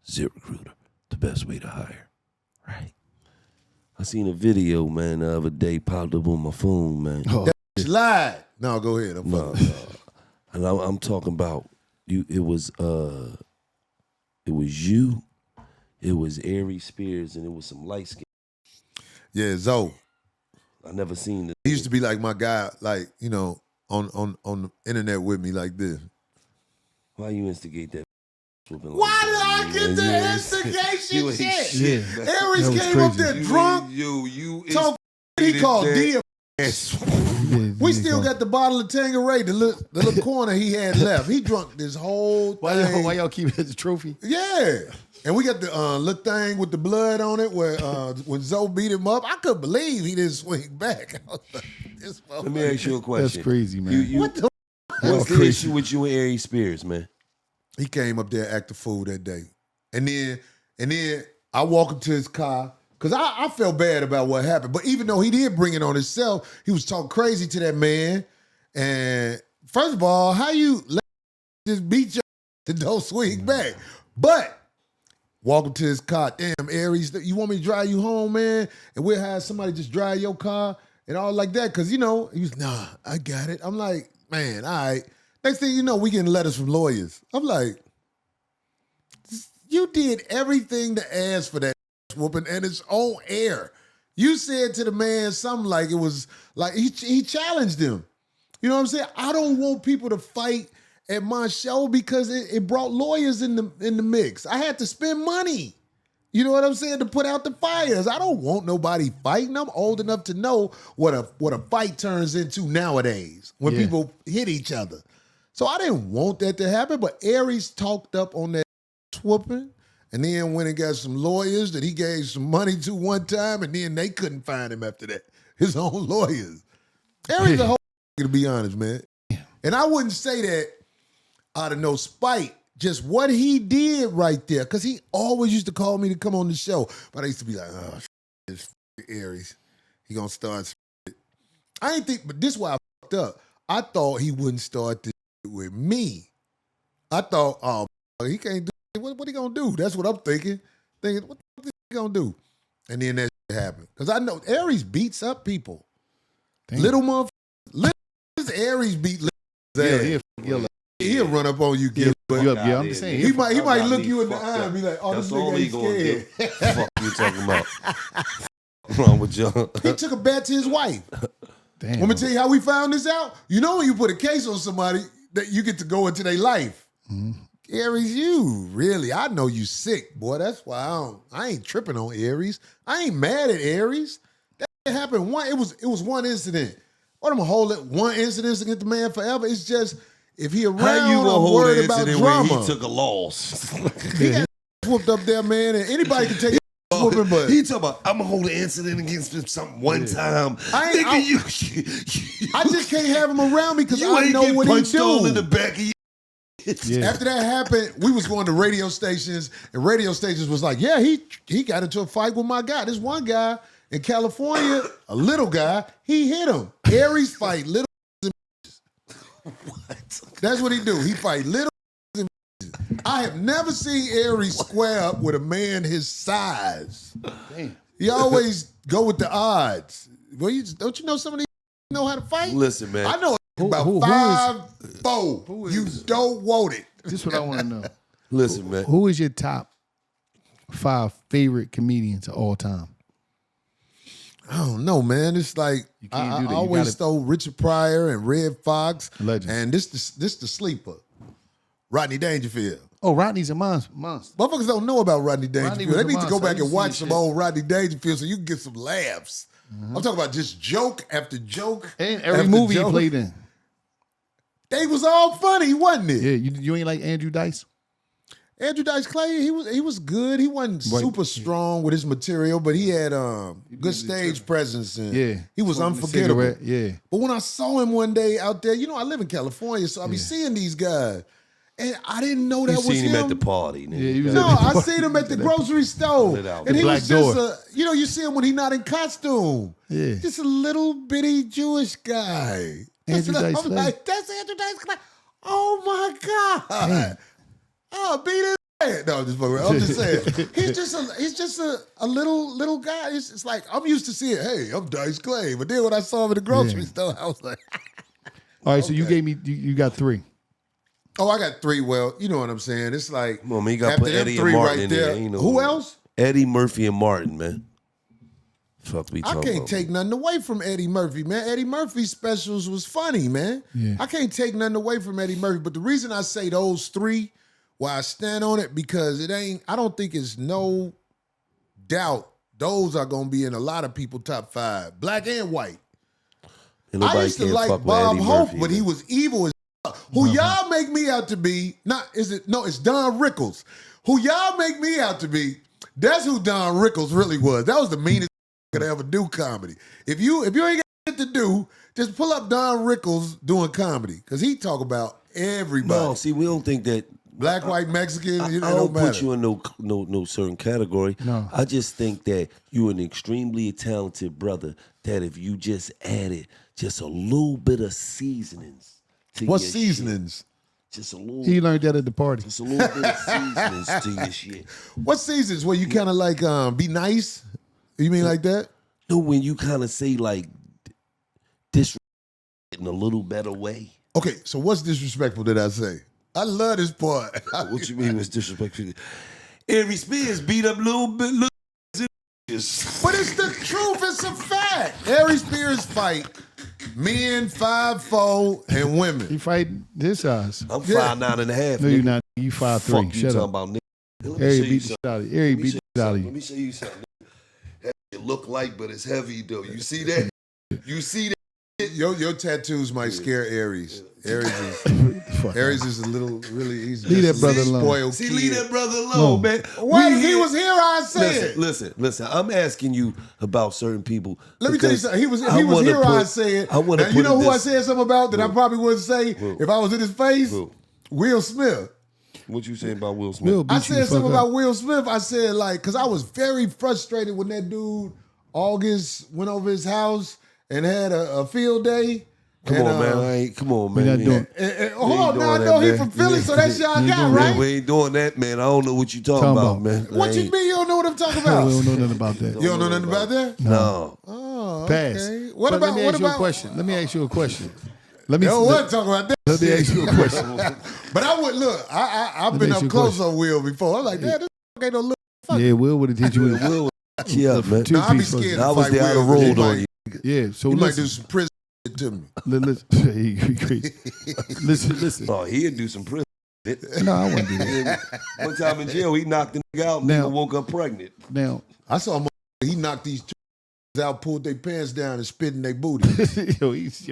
ZipRecruiter, the best way to hire. Right. I seen a video, man, the other day popped up on my phone, man. Oh. Slide. No, go ahead. And I'm talking about you. It was you. It was Aries Spears, and it was some light skin. Yeah, Zoe. I never seen this. He used to be like my guy, like, you know, on the internet with me like this. Why you instigate that? Why did I get the instigation shit? Yeah. Aries came up there drunk. You He called D. Yeah, We still got the bottle of Tanqueray, the little corner he had left. He drunk this whole thing. Why y'all keep it as a trophy? Yeah. And we got the little thing with the blood on it where when Zoe beat him up, I couldn't believe he didn't swing back. I was like, Let me ask you a question. That's crazy, man. What the? What's the issue with you and Aries Spears, man? He came up there acting fool that day. And then I walk into his car because I felt bad about what happened. But even though he did bring it on himself, he was talking crazy to that man. And first of all, how you let just beat you and don't swing back? But walking to his car, damn, Aries, you want me to drive you home, man? And we'll have somebody just drive your car and all like that. Because, you know, he was, nah, I got it. I'm like, man, all right. Next thing you know, we getting letters from lawyers. I'm like, you did everything to ask for that whooping, and it's on air. You said to the man something like it was like he challenged him. You know what I'm saying? I don't want people to fight at my show because it brought lawyers in the mix. I had to spend money. You know what I'm saying? To put out the fires. I don't want nobody fighting. I'm old enough to know what a fight turns into nowadays when people hit each other. So I didn't want that to happen, but Aries talked up on that whooping, and then went and got some lawyers that he gave some money to one time, and then they couldn't find him after that. His own lawyers. Aries a whole to be honest, man. And I wouldn't say that out of no spite, just what he did right there, because he always used to call me to come on the show, but I used to be like, oh, this Aries. He gonna start shit. I ain't think, but this is why I fucked up. I thought he wouldn't start this with me. I thought, oh, he can't do it. What he gonna do? That's what I'm thinking. What he gonna do? And then that shit happened. Because I know Aries beats up people. Damn. Little motherfuckers. Aries beat little ass. He'll he'll run up on you, Gillie. But Yeah, I'm just saying. he might look you in the eye and be like, "Oh, this nigga ain't scared." Fuck you talking about? What's wrong with y'all? He took a bat to his wife. Damn. Let me tell you how we found this out. You know when you put a case on somebody that you get to go into their life. Aries, you really, I know you sick, boy. That's why I ain't tripping on Aries. I ain't mad at Aries. That happened it was one incident. What, I'm gonna hold it one incident against the man forever? It's just if he around, How you gonna I'm hold worried an about incident when drama. he took a loss? He got whooped up there, man, and anybody can take a whooping, but He talking about, I'm gonna hold an incident against him something one time. I just can't have him around me because I know what he punched all in the do. back of you. Yeah. After that happened, we was going to radio stations, and radio stations was like, yeah, he got into a fight with my guy. This one guy in California, a little guy, he hit him. Aries fight little What? That's what he do. He fight little I have never seen Aries square up with a man his size. Damn. He always go with the odds. Well, don't you know some of these know how to fight? Listen, man. I know about who 5'4". You don't want it. This is what I want to know. Listen, man. Who is your top 5 favorite comedians of all time? I don't know, man. It's like can't do that. I You always gotta- throw Richard Pryor and Red Fox. Legend. And this the sleeper. Rodney Dangerfield. Oh, Rodney's a monster. Motherfuckers don't know about Rodney Dangerfield. was They a need to go monster. I back used and to watch see some shit. old Rodney Dangerfield so you can get some laughs. I'm talking about just joke after joke. And every after movie he joke. played in. They was all funny, wasn't it? Yeah, you ain't like Andrew Dice? Andrew Dice Clay, he was good. He wasn't Right. super strong with his material, but he had good stage presence and Yeah. he was Smoking a unforgettable. cigarette, yeah. But when I saw him one day out there, I live in California, so I be seeing these guys. And I didn't know that You was seen him him. at the party, nigga. Yeah, he was No, at the I party. seen him at the grocery store. It out. And he The was black just door. you see him when he not in costume. Yeah. Just a little bitty Jewish guy. Andrew Dice I'm Clay. like, that's Andrew Dice Clay. Oh my God. Damn. Oh, beat his ass. No, I'm just saying. He's just a little guy. It's like I'm used to seeing, hey, I'm Dice Clay. But then when I saw him in the grocery store, I was like, All right, so you gave me, you got 3. oh, I got 3. Well, you know what I'm saying. It's like Come on, man. You got to after put them Eddie 3 and Martin right in there. there. You know, Who else? Eddie Murphy and Martin, man. Fuck we I talking can't about. take nothing away from Eddie Murphy, man. Eddie Murphy's specials was funny, man. Yeah. I can't take nothing away from Eddie Murphy. But the reason I say those 3, why I stand on it, because I don't think it's no doubt those are going to be in a lot of people top 5, black and white. And I nobody used to can't fuck like with Bob Eddie Hope, Murphy, but he man. was evil as fuck. Who y'all make me out to be, it's Don Rickles. Who y'all make me out to be, that's who Don Rickles really was. That was the meanest could ever do comedy. If you ain't got shit to do, just pull up Don Rickles doing comedy. Because he talk about everybody. No, see, we don't think that. Black, white, Mexican, I it don't don't matter. put you in no certain category. No. I just think that you're an extremely talented brother that if you just added just a little bit of seasonings to What your seasonings? shit, just a little, He learned that at the party. just a little bit of seasonings to your shit. What seasons? Where you kind of like be nice? You mean like that? No, when you kind of say like this in a little better way. Okay, so what's disrespectful that I say? I love this part. What you mean was disrespectful? Aries Spears beat up little bit. But it's the truth. It's a fact. Aries Spears fight men 5'4" and He women. fighting this size. I'm Yeah. 5'9.5". No, you're nigga. not. You 5'3". Fuck you Shut talking up. about, nigga. Let me Aries show you beat the something. shit out of you. Aries Let me beat show the shit out of Let you. me show you something. That shit look light, but it's heavy though. You see that? You see that? Your tattoos might scare Aries. Aries is a little really easy. Leave that brother alone. Spoiled See, kid. leave that brother No. alone, man. Wait, We if he here- was here, I'd say it. Listen. I'm asking you about certain people. Let me tell you because something. If I he was wanna here, put- I'd say it. I want to Now, put you know it who I this- said something about that I probably wouldn't say if I was in his face? Who? Will Smith. What you saying about Will Smith? Will beat I you said the fuck something up. about Will Smith. I said, like, because I was very frustrated when that dude, August, went over his house and had a field day. Come And, on, man. Come on, man. We're not doing. Hold ain't on, now I doing know that, he man. from Philly, so that's y'all ain't got, doing right? We ain't doing that, man. I don't know what you talking Talking about, about. man. What I you ain't- mean you don't know what I'm talking We about? don't know nothing about that. You don't know nothing about that? No. Oh, Pass. okay. What But about let me what ask you a about question. Let me ask you a question. Let me talk about that. Let me ask you a question. But I would look. I've been up close on Will before. I'm like, this ain't no little fucker. Yeah, Will would have hit you with Will, yeah, man. No, I be scared. I was fight there. I'd have Will, rolled on you. Yeah, so he might listen. do some prison to me. Listen. Oh, he'd do some prison. No, I wouldn't do that. One time in jail, he knocked the nigga out and Now- nigga woke up pregnant. Now, I saw him. He knocked these out, pulled their pants down, and spit in their booty. yo,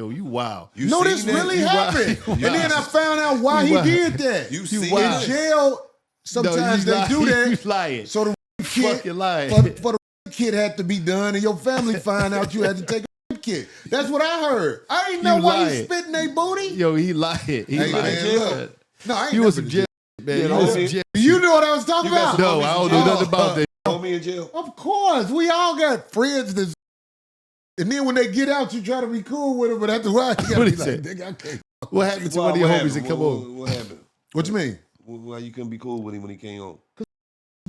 you wild. You No, seen this that? really You happened. wild. And then I found out why You he wild. did that. You In seen that? jail, sometimes you they lying. do You that. lying. So the kid, Fucking lying. for the kid had to be done, and your family find out you had to take a kid. That's what I heard. I didn't know You why he lying. spit in their booty. Yo, he lied. He Hey, lied. man, look. No, I ain't You never was some been to jail, man. Yeah, You no, was some man. jail. You know what I was talking You got about? some No, I don't know nothing about that. Throw me in jail. Of course, we all got friends that. And then when they get out, you try to be cool with them, but after a while, you gotta What be he like, said? nigga, I can't. What happened to one of your homies that come over? What happened? What you mean? Why you couldn't be cool with him when he came home?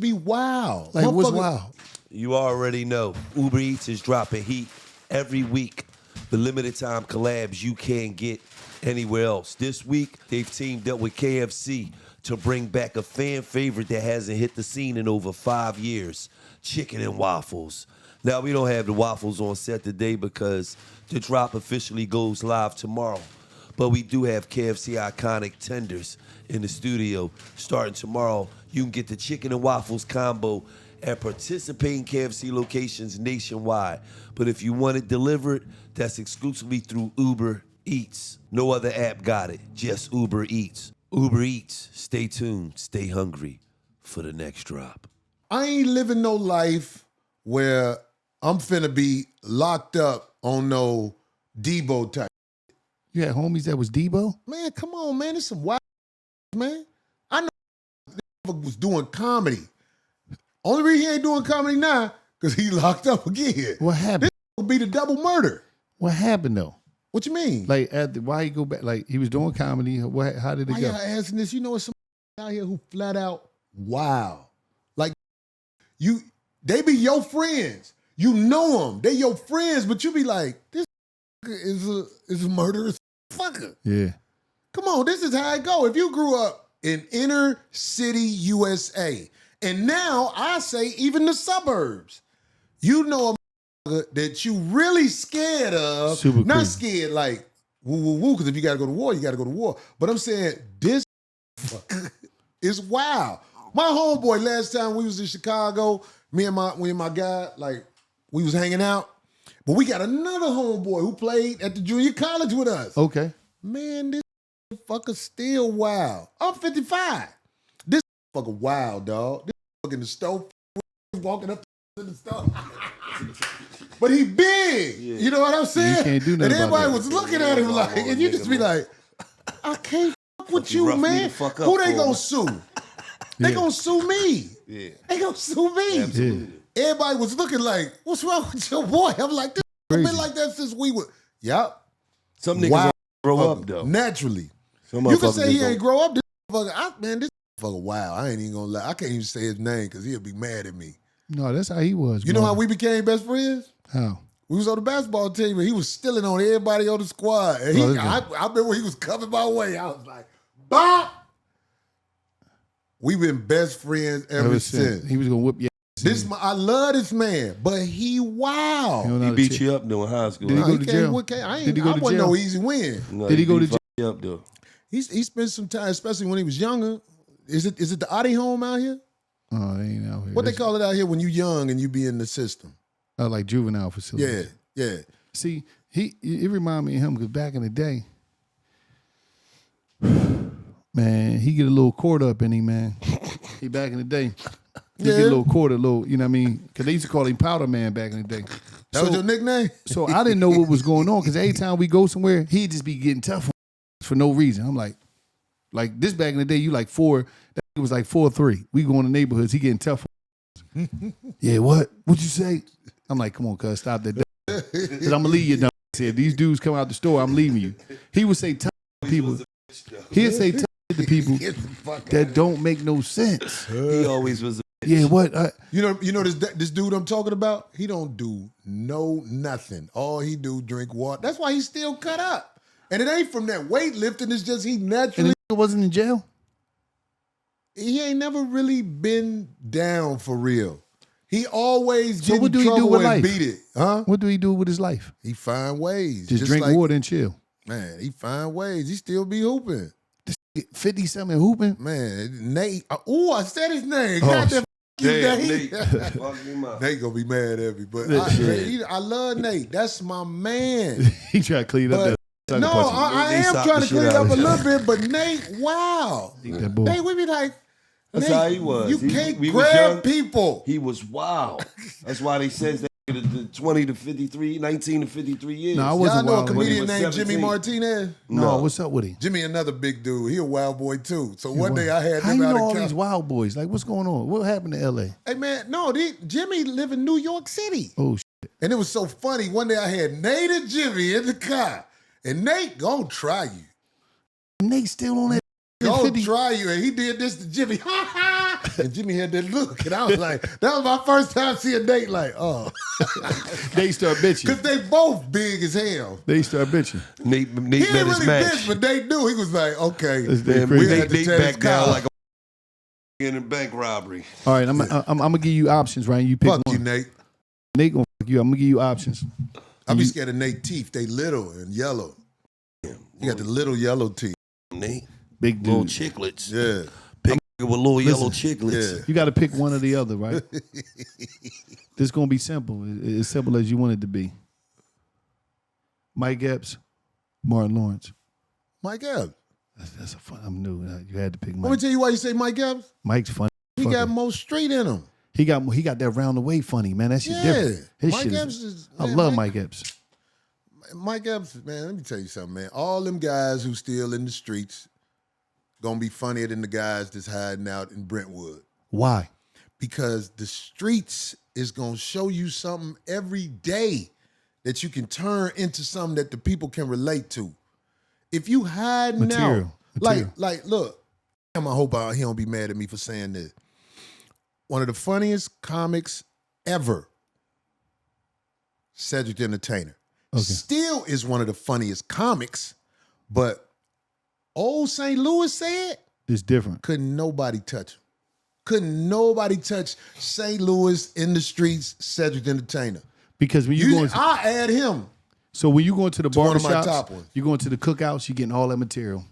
Be wild. Like, what's Motherfucker- wild? You already know. Uber Eats is dropping heat every week. The limited time collabs you can't get anywhere else. This week, they've teamed up with KFC to bring back a fan favorite that hasn't hit the scene in over 5 years, chicken and waffles. Now, we don't have the waffles on set today because the drop officially goes live tomorrow. But we do have KFC iconic tenders in the studio. Starting tomorrow, you can get the chicken and waffles combo at participating KFC locations nationwide. But if you want it delivered, that's exclusively through Uber Eats. No other app got it, just Uber Eats. Uber Eats, stay tuned, stay hungry for the next drop. I ain't living no life where I'm finna be locked up on no Debo type. You had homies that was Debo? Man, come on, man. It's some wild, man. I know this was doing comedy. Only reason he ain't doing comedy now, because he locked up again. What happened? This would be the double murder. What happened though? What you mean? Like, why he go back? Like, he was doing comedy. How did it Why go? y'all asking this? You know, it's some out here who flat out wow. Like, they be your friends. You know them. They your friends, but you be like, this is a murderous fucker. Yeah. Come on, this is how it go. If you grew up in inner city USA, and now I say even the suburbs, you know a motherfucker that you really scared of. Super Not crazy. scared like woo woo woo, because if you gotta go to war, you gotta go to war. But I'm saying this fucker is wild. My homeboy, last time we was in Chicago, me and my guy, like, we was hanging out. But we got another homeboy who played at the junior college with us. Okay. Man, this fucker still wild. I'm 55. This fucker wild, dog. This fucker in the stove, walking up to the stove. But he big. Yeah. You know what I'm saying? You can't do nothing And about everybody that. was looking at him like, and you just be like, I can't fuck with you, rough me man. the fuck up Who they for gonna me. sue? They gonna sue me. Yeah. They gonna sue me. Absolutely. Everybody was looking like, what's wrong with your boy? I'm like, this been Crazy. like that since we were. Yup. Some niggas Wow. don't grow Fucker. up, though. Naturally. Some You can motherfuckers say he just ain't don't- grow up. This motherfucker, this motherfucker wild. I ain't even gonna lie. I can't even say his name because he'll be mad at me. No, that's how he was. You know how we became best friends? How? We was on the basketball team and he was stealing on everybody on the squad. And Oh, I remember when he was coming my way, I was like, Bob! We've been best friends ever since. He was gonna whip your ass. I love this man, but he wild. He don't know He how to beat chill. you up, though, in high school. Did he Nah, go he to can't- jail? what can't- I Did he go to wasn't jail? no easy win. No, Did he go to beat you up, though? He spent some time, especially when he was younger. Is it the Audi home out here? Oh, they ain't out here. What they call it out here when you young and you be in the system? Like juvenile facility. Yeah. See, it remind me of him because back in the day, man, he get a little cord up in him, man. He back in the day, he get a little cord, you know what I mean? Because they used to call him Powder Man back in the day. That was your nickname? So I didn't know what was going on because every time we go somewhere, he'd just be getting tough for no reason. I'm like this back in the day, you like 4, that nigga was like 4'3". We go in the neighborhoods, he getting tough. Yeah, what? What'd you say? I'm like, come on, cuz, stop that. Because I'm going to leave you down. Said, these dudes come out the store, I'm leaving you. He would say tough to people. He'd say tough to people that don't make no sense. He always was. Yeah, what? You know this dude I'm talking about? He don't do nothing. All he do drink water. That's why he's still cut up. And it ain't from that weightlifting. It's just he And naturally. the nigga wasn't in jail? He ain't never really been down for real. He always So get what in do he do trouble with and life? beat it. Huh? What do he do with his life? He find ways. Just drink like, water and chill. Man, he find ways. He still be hooping. 50-something hooping? Man, Nate. I said his name. Oh, Goddamn you, Damn, Nate. Nate. Nate gonna be mad at me, but I love Nate. That's my man. He tried to clean up that. No, I am trying to clean it up a little bit, but Nate, wow. That boy. Nate, we be like, That's Nate, how he was. You He- can't we was grab young. people. He was wild. That's why they says that the 20 to 53, 19 to 53 years. No, I Y'all wasn't know a wild. When he comedian was named Jimmy 17. Martinez? No, what's up with him? Jimmy, another big dude. He a wild boy too. So one day I had How them you out know all of these town. wild boys? Like, what's going on? What happened to L.A.? Hey man, no, Jimmy live in New York City. Oh, shit. And it was so funny. One day I had Nate and Jimmy in the car. And Nate gonna try you. Nate still on that. Gonna 50. try you. And he did this to Jimmy. Ha ha. And Jimmy had that look. And I was like, that was my first time seeing Nate like, oh. They start bitching. Because they both big as hell. They start bitching. Nate He met didn't his really match. bitch, but they knew. He was like, okay. That's damn we crazy. had to Nate tear his back down car. like a in a bank robbery. All right, I'm gonna give you options, right? You pick Fuck you, one. Nate. Nate gonna fuck you. I'm gonna give you options. I be scared of Nate teeth. They little and yellow. You got the little yellow teeth. Nate, Big little dude. chiclets. Yeah. Pick with little yellow Listen. chiclets. Yeah. You got to pick one or the other, right? This gonna be simple. As simple as you want it to be. Mike Epps, Martin Lawrence. Mike Epps. That's a fun. I'm new. You had to pick Let me Mike. tell you why you say Mike Epps. Mike's funny. He got more street in him. He got that round the way funny, man. That shit Yeah. different. His Mike shit Epps is. I man, love Mike Epps. Mike Epps, man, let me tell you something, man. All them guys who still in the streets gonna be funnier than the guys that's hiding out in Brentwood. Why? Because the streets is gonna show you something every day that you can turn into something that the people can relate to. If you hiding Material. out, Material. like, look, I hope he don't be mad at me for saying this. One of the funniest comics ever, Cedric the Entertainer. Okay. Still is one of the funniest comics, but old St. Louis said It's different. couldn't nobody touch him. Couldn't nobody touch St. Louis in the streets, Cedric the Entertainer. Because when you going, I add him. so when you going to the one of my barbershops, top ones. you going to the cookouts, you getting all that material.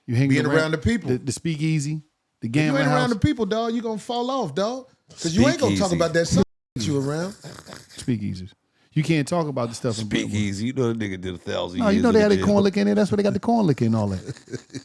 You hanging Being around the people. the speakeasy, the You gambling ain't around house, the people, dog. You gonna fall off, dog. Because you ain't gonna talk Speakeasy. about that stuff you around. speakeasies. You can't talk about the stuff in Speak Brentwood. easy. You know the nigga did 1,000 No, years. you know they had in the jail. corn liquor in there. That's where they got the corn liquor and all that.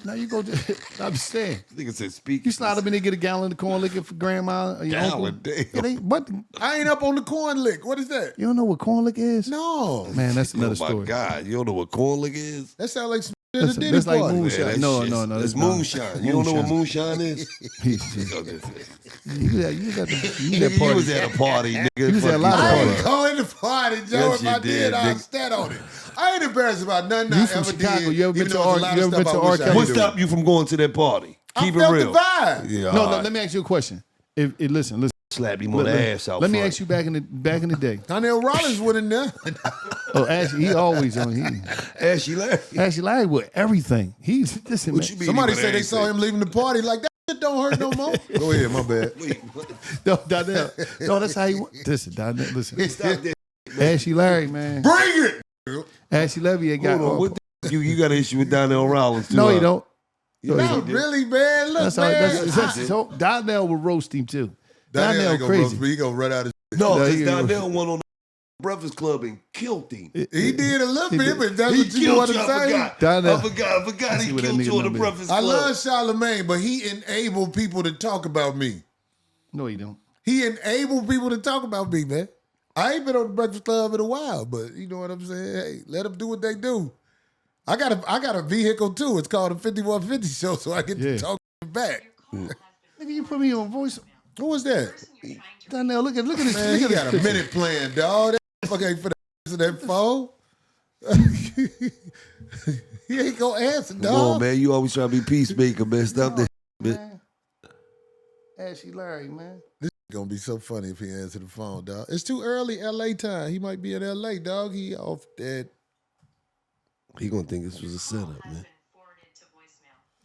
Now you go. I'm just saying. Nigga said speak. You slide up in there, get a gallon of corn liquor for grandma or your Gallon, uncle. damn. It ain't, but I ain't up on the corn lick. What is that? you don't know what corn liquor is? No. Man, that's another Oh my story. God, you don't know what corn liquor is? That sounds like some shit at a That's, Diddy that's like party. moonshine. that No, shit's- no, no. It's not. moonshine. You don't know what moonshine is? you got that party. You was at a party, nigga. You was at a lot of I parties. ain't going to party, Joe. Yes, If I you did, did, I'd nigga. stand on it. I ain't embarrassed about nothing You I from ever Chicago. did. You ever been even to though Ar- there's a lot you of ever been stuff to I wish I Arcade? What could stopped do. you from going to that party? I Keep it felt real. the vibe. Yeah, No, all no. right. Let me ask you a question. Listen. Slap him on the ass out Let me front. ask you back in the day. Donnell Rawlings went in there. Oh, Ashley, he always on. Ashy Larry. Ashley Larry with everything. He's listen, What man. you mean? Somebody he said they with saw everything? him leaving the party like that shit don't hurt no more. Go ahead, my bad. No, Donnell. No, that's how he. Listen, Donnell. Listen. Stop that. Ashley Larry, man. Bring it. Ashley Levy ain't got. Hold on. What you got an issue with Donnell Rawlings too? No, huh? he don't. No, he Not don't. really, man. Look, That's how. man. That's so. Donnell will roast him too. Donnell ain't Donnell gonna roast crazy. me. He gonna run out of No, No, because he- Donnell went on the Breakfast Club and killed him. He did a little He bit, did. but that's He what you want killed to you. I say. forgot. Donnell. I forgot. see He what that killed nigga you on the number is. Breakfast I Club. love Charlamagne, but he enabled people to talk about me. No, he don't. He enabled people to talk about me, man. I ain't been on the Breakfast Club in a while, but you know what I'm saying? Hey, let them do what they do. I got a vehicle too. It's called a 5150 show, so I get Yeah. to talk back. Nigga, you put me on voice. Who was that? Donnell, look at this. Man, Look he at this got a picture. minute plan, dog. That fucker ain't for that phone. He ain't gonna answer, Come on, dog. man. You always try to be peacemaker, man. Stop that. Man. Man. Ashley Larry, man. This is gonna be so funny if he answer the phone, dog. It's too early LA time. He might be in LA, dog. He off that. He gonna think this was a setup, man.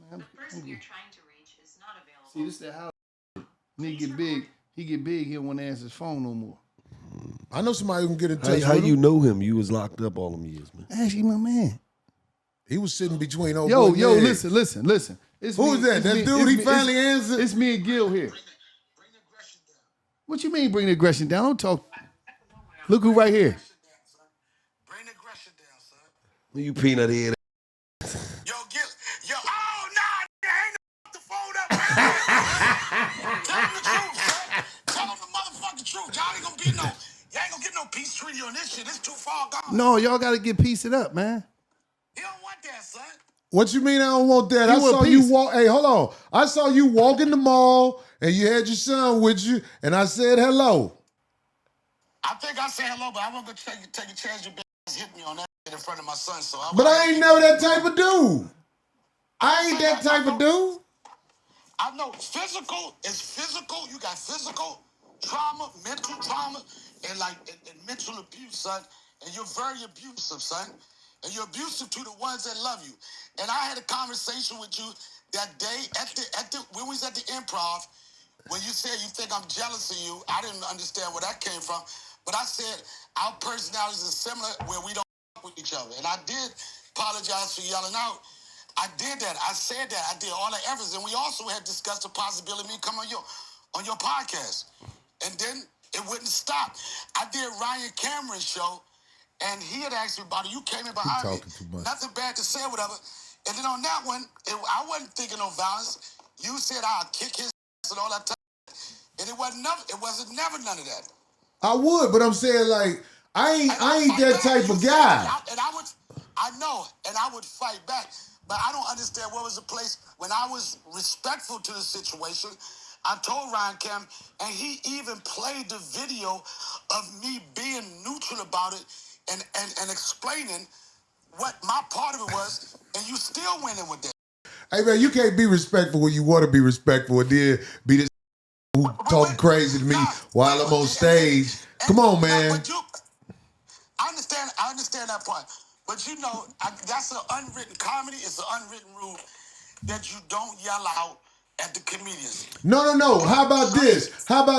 The person you're trying to reach is not available. See, this is how nigga get big. He get big, he don't want to answer his phone no more. I know somebody who can get in touch How with you him. know him? You was locked up all them years, man. Actually, my man. He was sitting between old Yo, boy yo, and Ed. listen. It's Who is that? it's That dude, he finally answered? It's me and Gil here. What you mean bring the aggression down? Don't talk. Look who right here. Bring the aggression down, son. You peanut head. Oh, nah, ain't no the phone up. Tell him the truth, son. Tell him the motherfucking truth. Y'all ain't gonna get no peace treaty on this shit. It's too far gone. No, y'all got to get piece it up, man. He don't want that, son. What you mean I don't want that? You I want saw peace. you walk. Hey, hold on. I saw you walk in the mall and you had your son with you, and I said hello. I think I said hello, but I wasn't gonna take a chance. Your bitch hit me on that in front of my son, so But I ain't never that type of dude. I ain't that type of dude. I know physical is physical. You got physical trauma, mental trauma, and mental abuse, son. And you're very abusive, son. And you're abusive to the ones that love you. And I had a conversation with you that day when we was at the improv, when you said you think I'm jealous of you. I didn't understand where that came from. But I said our personalities are similar where we don't with each other. And I did apologize for yelling out. I did that. I said that. I did all the efforts. And we also had discussed the possibility of me coming on your podcast. And then it wouldn't stop. I did Ryan Cameron's show, and he had asked me about it. You came in behind me. Talking too much. Nothing bad to say or whatever. And then on that one, I wasn't thinking no violence. You said I'll kick his ass and all that time. And it wasn't never none of that. I would, but I'm saying like I ain't that type of guy. I know, and I would fight back. But I don't understand what was the place when I was respectful to the situation. I told Ryan Cam, and he even played the video of me being neutral about it and explaining what my part of it was, and you still winning with that. Hey man, you can't be respectful when you want to be respectful and then be this who talking crazy to me while I'm on stage. Come on, man. I understand that part. But you know, that's an unwritten comedy. It's an unwritten rule that you don't yell out at the comedians. No. How about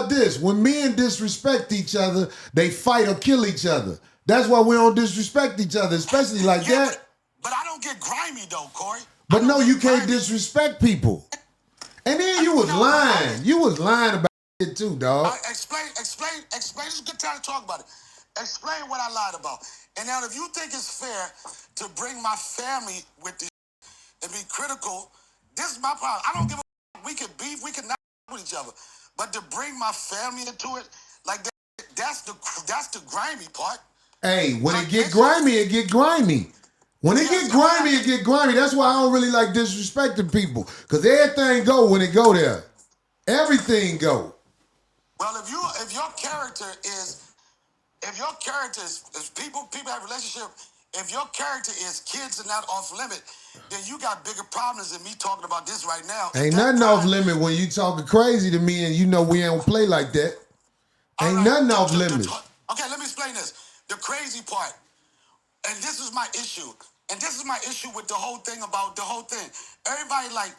this? When men disrespect each other, they fight or kill each other. That's why we don't disrespect each other, especially like that. But I don't get grimy though, Corey. But no, you can't disrespect people. And then you was lying. You was lying about it too, dog. Explain. It's a good time to talk about it. Explain what I lied about. And now if you think it's fair to bring my family with this and be critical, this is my problem. I don't give a we could beef, we could not with each other. But to bring my family into it, like that's the grimy part. Hey, when it get grimy, it get grimy. When it get grimy, it get grimy. That's why I don't really like disrespecting people. Because everything go when it go there. Everything go. Well, if your character is people have relationship, if your character is kids and not off limit, then you got bigger problems than me talking about this right now. Ain't nothing off limit when you talking crazy to me and you know we don't play like that. Ain't nothing off limit. Okay, let me explain this. The crazy part, and this is my issue. And this is my issue with the whole thing about the whole thing. Everybody like,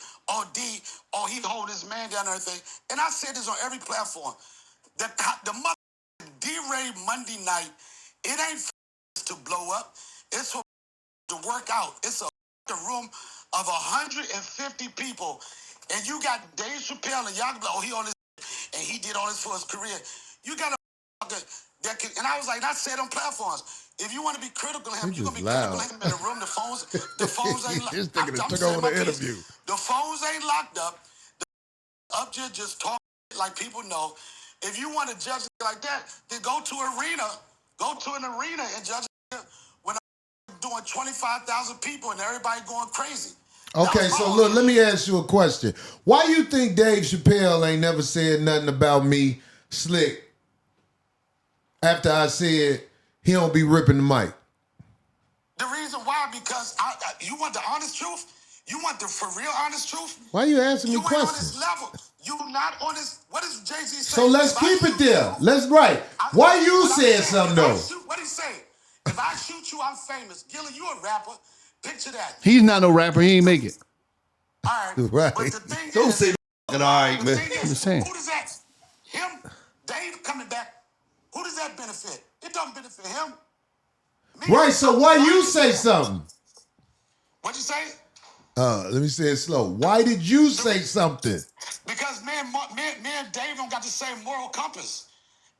he hold his man down and everything. And I said this on every platform. The mother D-Ray Monday night, it ain't to blow up. It's for to work out. It's a room of 150 people. And you got Dave Chappelle and y'all be like, he on this and he did all this for his career. You got a that can, and I was like, and I said on platforms, if you want to be critical of him, you're gonna be critical of him in the room. The phones ain't locked. This nigga that took over the interview. The phones ain't locked up. Up there just talk like people know. If you want to judge it like that, then go to an arena and judge it when I'm doing 25,000 people and everybody going crazy. Okay, so look, let me ask you a question. Why you think Dave Chappelle ain't never said nothing about me, Slick, after I said he don't be ripping the mic? The reason why, because you want the honest truth? You want the for real honest truth? Why you asking me You ain't on questions? this level. You not on this. What does Jay-Z say? So let's keep it there. Let's right. Why you said something though? What he say? If I shoot you, I'm famous. Gillie, you a rapper. Picture that. He's not no rapper. He ain't make it. All right. Right. But the thing Don't is, say all right, the man. thing I'm is, just saying. who does that? Him, Dave coming back. Who does that benefit? It doesn't benefit him. Me, Right, so why you say something? What'd you say? Let me say it slow. Why did you say something? Because me and Dave don't got the same moral compass.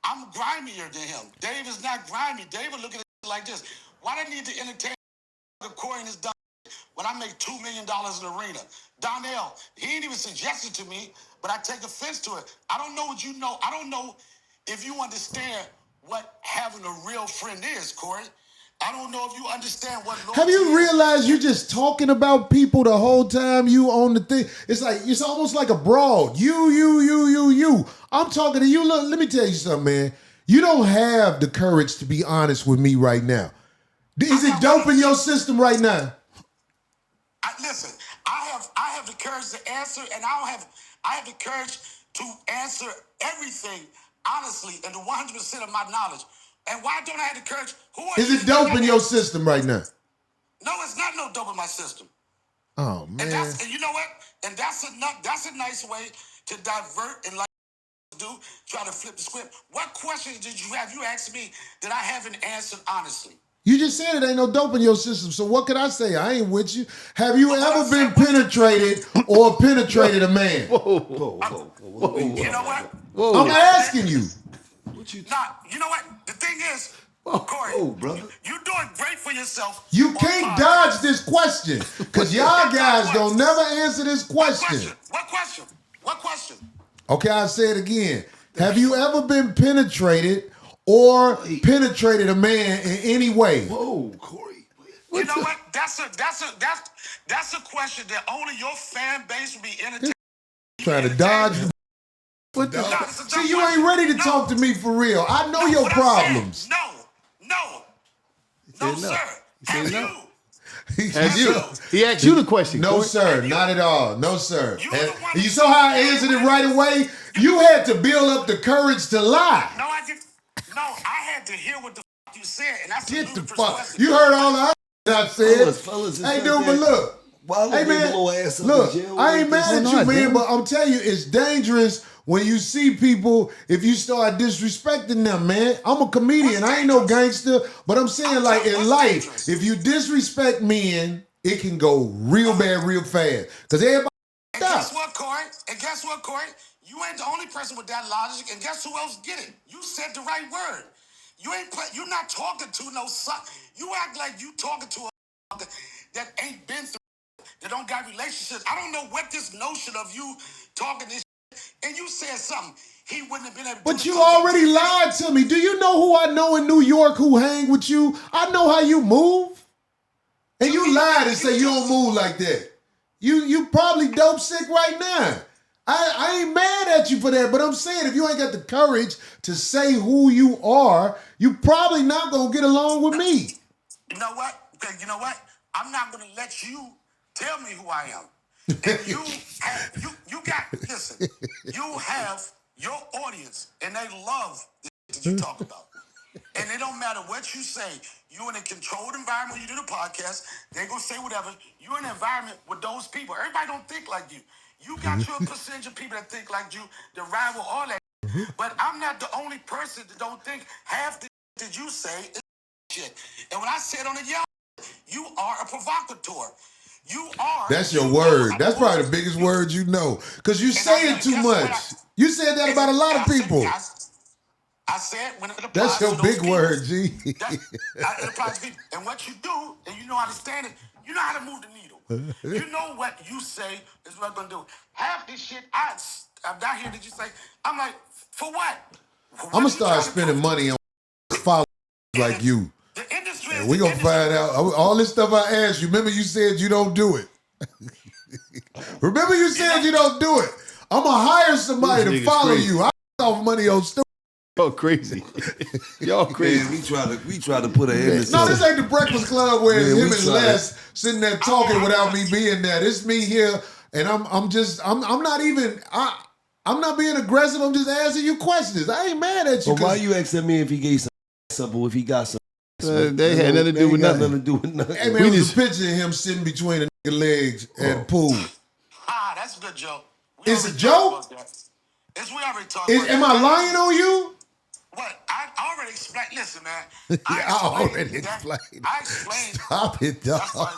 I'm grimier than him. Dave is not grimy. Dave will look at it like this. Why they need to entertain Corey and his dumb when I make $2 million in the arena? Donnell, he ain't even suggested to me, but I take offense to it. I don't know what you know. I don't know if you understand what having a real friend is, Corey. I don't know if you understand what loyalty Have you is. realized you're just talking about people the whole time you on the thing? It's like, it's almost like a broad. You. I'm talking to you. Look, let me tell you something, man. You don't have the courage to be honest with me right now. Is it dope in your system right now? Listen, I have the courage to answer, and I have the courage to answer everything honestly and to 100% of my knowledge. And why don't I have the courage? Is it dope in your system right now? No, it's not no dope in my system. Oh, man. And you know what? And that's a nice way to divert and like do, try to flip the script. What questions did you have? You asked me that I haven't answered honestly. You just said it ain't no dope in your system, so what could I say? I ain't with you. Have you ever been penetrated or penetrated a man? Whoa. You know what? I'm asking you. You know what? The thing is, Corey, brother. you're doing great for yourself. You on can't podcast. dodge this question, because y'all guys don't never answer this question. What question? Okay, I'll say it again. Have you ever been penetrated or penetrated a man in any way? Whoa, Corey. You know what? That's a question that only your fan base will be entertained. Trying to dodge the... See, you ain't ready to talk to me for real. I know your problems. No, sir. Have no. you? Have you? He asked you the question. No, Corey. sir, not at all. No, sir. You're the one And you that- saw how I answered it right away? You had to build up the courage to lie. No, I didn't. No, I had to hear what the fuck you said, and that's a Get the ludicrous fuck. question. You heard all the I said. Fellas, Hey, dude, but look. Wallo Hey, man, little ass up look, in jail I ain't with mad this. at you, man, but I'm telling you, it's dangerous when you see people, if you start disrespecting them, man. I'm a comedian. I ain't no gangster, but I'm saying, like, in life, if you disrespect men, it can go real bad real fast. Because everybody And guess what, Corey? You ain't the only person with that logic, and guess who else get it? You said the right word. You're not talking to no son. You act like you talking to a that ain't been through, that don't got relationships. I don't know what this notion of you talking this and you said something. He wouldn't have been able to But do you it 'cause already lied to me. Do you know who I know in New York who hang with you? I know how you move. And you lied and say you don't move like that. You probably dope sick right now. I ain't mad at you for that, but I'm saying if you ain't got the courage to say who you are, you probably not gonna get along with me. You know what? Okay, you know what? I'm not gonna let you tell me who I am. And you have your audience, and they love the shit that you talk about. And it don't matter what you say. You in a controlled environment when you do the podcast, they gonna say whatever. You're in an environment with those people. Everybody don't think like you. You got your percentage of people that think like you, that rival all that. But I'm not the only person that don't think half the that you say is shit. And when I said on the yell, you are a provocateur. You are. That's your word. That's probably the biggest word you know. Because you say it too much. You said that about a lot of people. I said when it applies That's your to big those word, people, G. it applies to people. And what you do, and you know how to stand it, you know how to move the needle. You know what you say is what I'm going to do. Half this shit I'm down here that you say, I'm like, for what? I'm going to start spending money on followers like you. The industry And we're going to find out. All this stuff I asked you, remember you said you don't do it. Remember you said you don't do it. I'm going to hire somebody to follow you. I off money on stupid. Y'all crazy. Y'all crazy. Man, we try to put a head in No, this ain't the Breakfast Club where it's Man, him we and try Les sitting there talking without me being there. It's me here, and I'm not being aggressive. I'm just asking you questions. I ain't mad at you. But why you asking me if he gave something, if he got some They had nothing to do with nothing. Nothing to do with nothing. Hey, man, it was a picture of him sitting between the nigga legs at the pool. That's a good joke. It's a joke? We already talked about Am I lying on you? What? I already explained. Listen, man. I already explained. I explained. Stop it, dog. That's why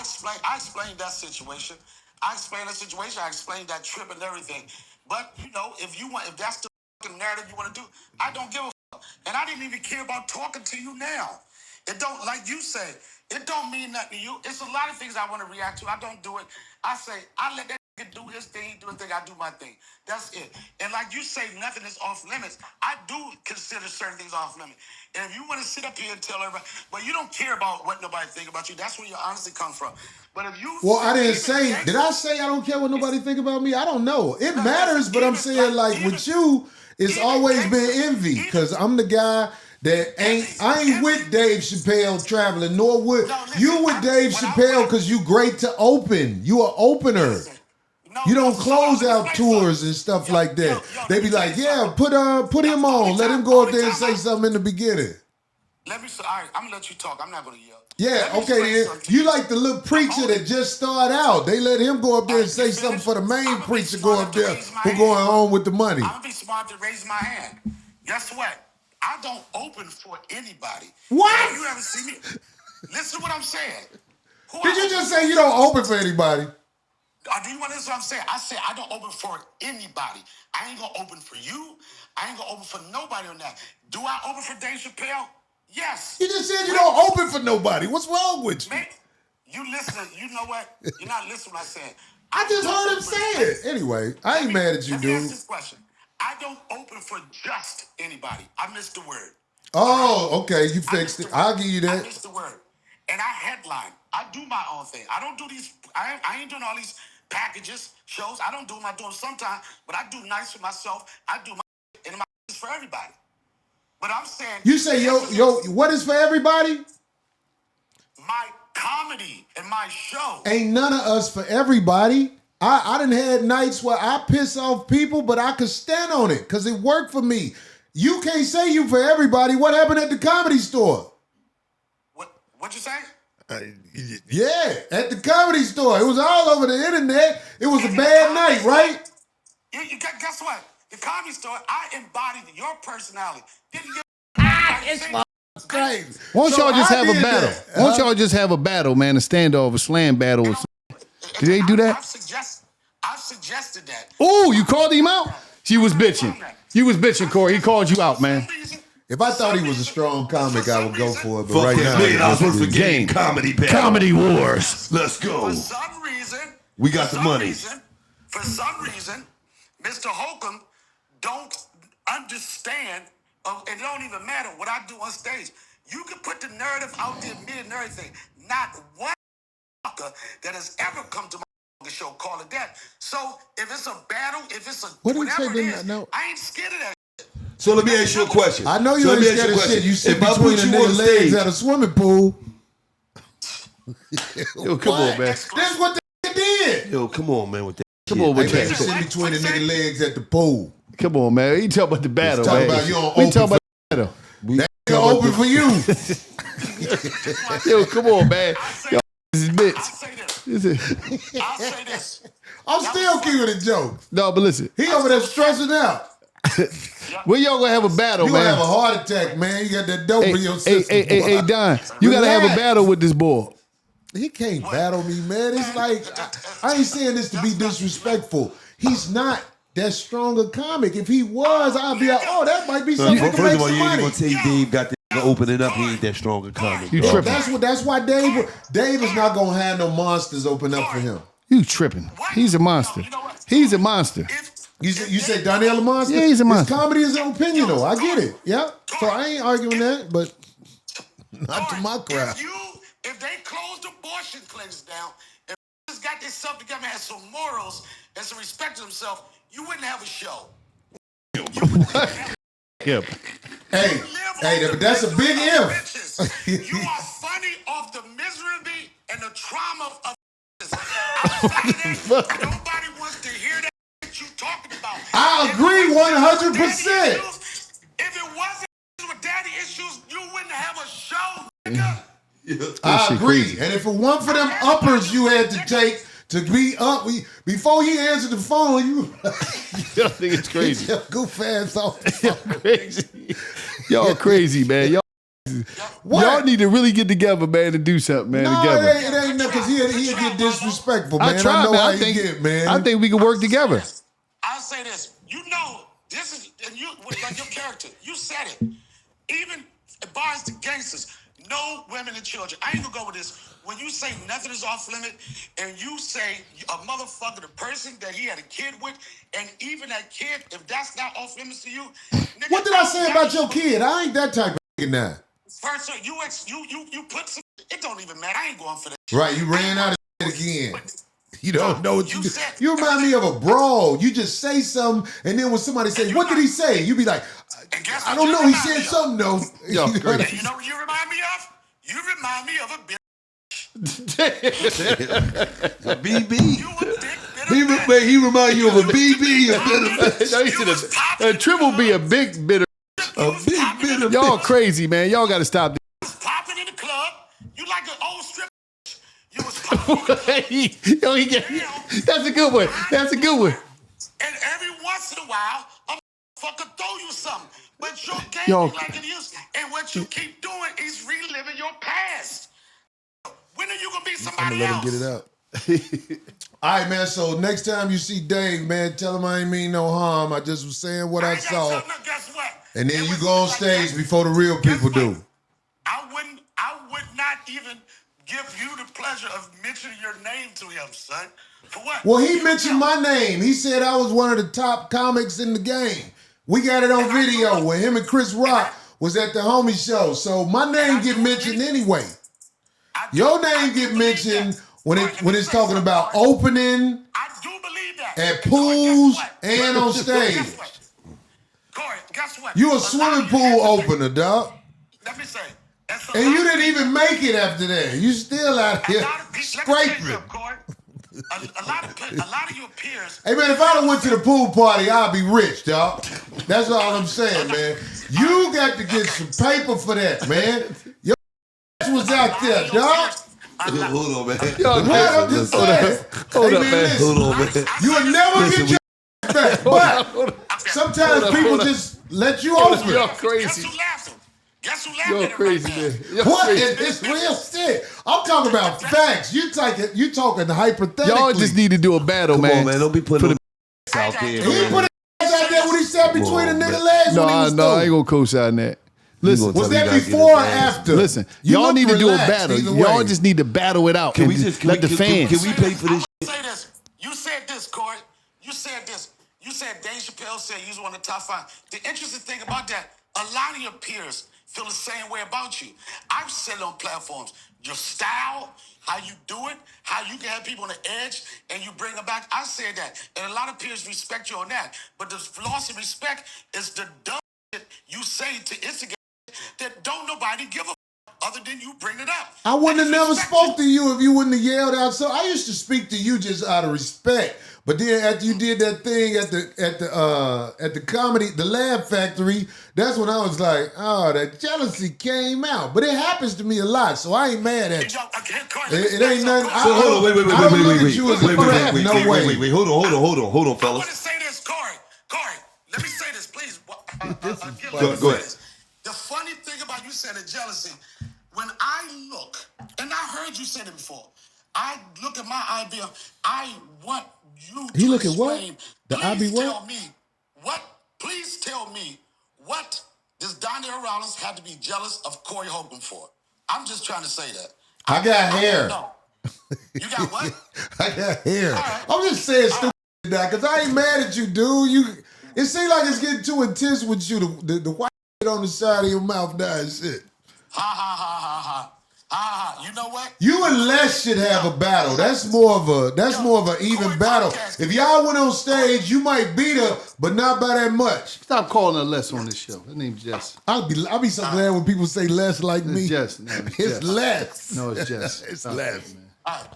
it's funny. I explained that situation. I explained that trip and everything. But, if that's the fucking narrative you want to do, I don't give a fuck. And I didn't even care about talking to you now. It don't, like you say, it don't mean nothing to you. It's a lot of things I want to react to. I don't do it. I say, I let that nigga do his thing, I do my thing. That's it. And like you say, nothing is off limits. I do consider certain things off limits. And if you want to sit up here and tell everybody, but you don't care about what nobody think about you, that's where your honesty comes from. But if you... Well, I didn't say... Did I say I don't care what nobody think about me? I don't know. It matters, but I'm saying, like, with you, it's always been envy. Because I'm the guy... I ain't with Dave Chappelle traveling, nor with you with Dave Chappelle because you great to open. You an opener. You don't close out tours and stuff like that. They be like, yeah, put him on. Let him go up there and say something in the beginning. All right, I'm gonna let you talk. I'm not gonna yell. Yeah, okay then. You like the little preacher that just started out. They let him go up there and say something for the main preacher go up there who going home with the money. I'm gonna be smart to raise my hand. Guess what? I don't open for anybody. What? You ever see me? Listen to what I'm saying. Did you just say you don't open for anybody? Do you want to listen to what I'm saying? I say I don't open for anybody. I ain't gonna open for you. I ain't gonna open for nobody on that. Do I open for Dave Chappelle? Yes. You just said you don't open for nobody. What's wrong with you? Man, you listen. You know what? You're not listening to what I'm saying. I just heard him say it. Anyway, I ain't mad at you, Let me ask dude. this question. I don't open for just anybody. I missed the word. Oh, okay. You fixed it. I'll give you I that. missed the word. And I headline. I do my own thing. I don't do these. I ain't doing all these packages, shows. I don't do them. I do them sometimes, but I do nice for myself. I do my and my is for everybody. But I'm saying You say what is for everybody? My comedy and my show. Ain't none of us for everybody. I done had nights where I piss off people, but I could stand on it because it worked for me. You can't say you for everybody. What happened at the Comedy Store? What'd you say? Yeah, at the Comedy Store. It was all over the internet. It was a bad night, right? Guess what? The Comedy Store, I embodied your personality. Didn't give It's crazy. Why don't y'all just have a battle? That. Why don't y'all just have a battle, man? A standoff, a slam battle. Did they do that? I've suggested that. Oh, you called him out? You was bitching. You was bitching, Corey. He called you out, man. If I thought he was a strong comic, I would go for it. But Fuck right that now, $1 million worth of game comedy battle. Comedy Wars. Let's go. For some reason, We got the money. For some reason, Mr. Holcomb don't understand, it don't even matter what I do on stage. You can put the narrative out there, me and everything. Not one that has ever come to my show call it that. So if it's a battle, if it's a whatever it is, I ain't scared of that. So let me ask you a question. I know you ain't scared of shit. You sit between the nigga legs at a swimming pool. Yo, come on, man. That's what the nigga did. Yo, come on, man, with that. Come on with Hey, man, that. sit between the nigga legs at the pool. Come on, man. You talking about the battle, Talk man. about you don't We open talking for about the battle. that nigga open for you. Yo, come on, man. Yo, this is I'll bitch. say this. I'll say this. I'm still keeping it jokes. No, but listen. He over there stressing out. When y'all gonna have a battle, You man? gonna have a heart attack, man. You got that dope in your system. Hey, Don. You gotta have a Relax. battle with this boy. He can't battle me, man. It's like, I ain't saying this to be disrespectful. He's not that strong a comic. If he was, I'd be like, oh, that might be something to First make of all, some you ain't money. gonna tell Dave got the opening up. He ain't that strong a comic. You dog. tripping. That's why Dave is not gonna have no monsters open up for him. You tripping. He's a monster. He's a monster. You say Donnell a monster? Yeah, he's a monster. His comedy is an opinion, though. I get it. Yeah. So I ain't arguing that, but not to my crowd. If they closed abortion clinics down, if just got themselves together and had some morals and some respect to themselves, you wouldn't have a show. Yep. Hey, but that's a big if. You are funny off the misery and the trauma of outside of that, nobody wants to hear that you talking about. I agree 100%. If it wasn't with daddy issues, you wouldn't have a show, nigga. I shit agree. crazy. And if it weren't for them uppers you had to take to be up, before he answered the phone, you Y'all think it's crazy. goof ass off. Crazy. Y'all crazy, man. Y'all need to really get together, man, and do something, man, No, together. it ain't nothing, because he'll get disrespectful, man. I tried, know man. how I he think, get, man. I think we can work together. I'll say this. You know, this is, and you, like your character, you said it. Even as far as the gangsters, no women and children. I ain't gonna go with this. When you say nothing is off limit, and you say a motherfucker, the person that he had a kid with, and even that kid, if that's not off limits to you, nigga, What did I say about your kid? I ain't that type of nigga now. First, you put some. It don't even matter. I ain't going for that. Right, you ran out of shit again. You don't know what you do. said- You remind me of a brawl. You just say something, and then when somebody says, "What did he say?" You be like, And guess "I what don't you know. He remind said me of? something though." Yo, You know what I And you know what you remind me of? You remind me of a bitch. BB. You a dick, bitter bitch. He remind you of a BB. No, he said a triple B, a big bitter. A big bitter. Y'all crazy, man. Y'all got to stop You was popping in the club. You like an old strip. You was popping. That's a good one. That's a good one. And every once in a while, a motherfucker throw you something. But your game Yo. is like it is. And what you keep doing is reliving your past. When are you going to be somebody Let him else? get it out. All right, man. So next time you see Dave, man, tell him I ain't mean no harm. I just was saying what I ain't gotta saw. tell them, guess what? And then It you was go on like stage that. before the real Guess people what? do. I would not even give you the pleasure of mentioning your name to him, son. For what? Well, he You mentioned know. my name. He said I was one of the top comics in the game. We got it on And I video do- where him and Chris Rock was at the homie show. So my name I get do mentioned believe- anyway. I do- Your I name do get believe mentioned that. when Corey, let when me it's say talking something, about Corey. opening I do believe that. at And Corey, pools guess what? and on Guess stage. what? Corey, guess what? You a lot swimming of pool you- opener, dog. Let me say. that's a And lot you of didn't people- even make it after that. You still out a here lot of people- let me tell you scraping. something, Corey. A lot of your peers. Hey man, if I'd have went to the pool party, I'd be rich, dog. That's all I'm saying, man. You got to get some paper for that, man. Your ass was out there, dog. Hold on, man. What? I'm just saying. Hold Hey, up, man, man. listen. Hold on, man. You will never get your ass back. But sometimes people just let you over. Y'all Guess crazy. who laughing? Guess who laughing Y'all at him crazy, right man. now? Y'all What? crazy. It's real shit. I'm talking about facts. You talking hypothetically. Y'all just need to do a battle, Come man. on, man. Don't be putting no out there. He man. put his ass out there when he sat between Come on, the nigga man. legs when he No, was no, I through. ain't gonna co-sign that. Listen, gonna Was tell me that you gotta get before or his ass. after? listen. You Y'all look need to do a relaxed battle. either Y'all way. just need to battle it out. Can we and just let the fans. Can we pay for this? I say this. You said this, Corey. You said this. You said Dave Chappelle said you was one of the top 5. The interesting thing about that, a lot of your peers feel the same way about you. I've said on platforms, your style, how you do it, how you can have people on the edge and you bring them back. I said that. And a lot of peers respect you on that. But the loss of respect is the dumb shit you say to instigate that don't nobody give a other than you bring it up. I wouldn't have never Respect spoke to you if you wouldn't have yelled out. So I used to speak to you just out of respect. But then after you did that thing at the comedy, the Laugh Factory, that's when I was like, oh, that jealousy came out. But it happens to me a lot, so I ain't mad at you. It ain't nothing. So hold on, wait, I don't look at you as a threat. No way. wait, hold on, I want fellas. to say this, Corey. Let me say this, please. Go ahead. The funny thing about you saying the jealousy, when I look, and I heard you say it before, I look at my IBM, I want you to He look at what? explain. The Please IB what? tell me please tell me what does Donnell Rawlings have to be jealous of Corey Holcomb for? I'm just trying to say that. I got hair. No. You got what? I got hair. right. I'm just saying stupid now, because I ain't mad at you, dude. It seems like it's getting too intense with you. The white shit on the side of your mouth now and shit. Ha ha ha ha ha. You know what? You and Les should have a battle. That's more of an even Corey battle. podcast. If y'all went on stage, you might beat her, but not by that much. Stop calling her Les on this show. Her name's Jess. I'll be so glad when people say Les like me. It's Jess. No, it's It's Jess. Les. No, it's Jess. It's Stop Les. it, man. All right.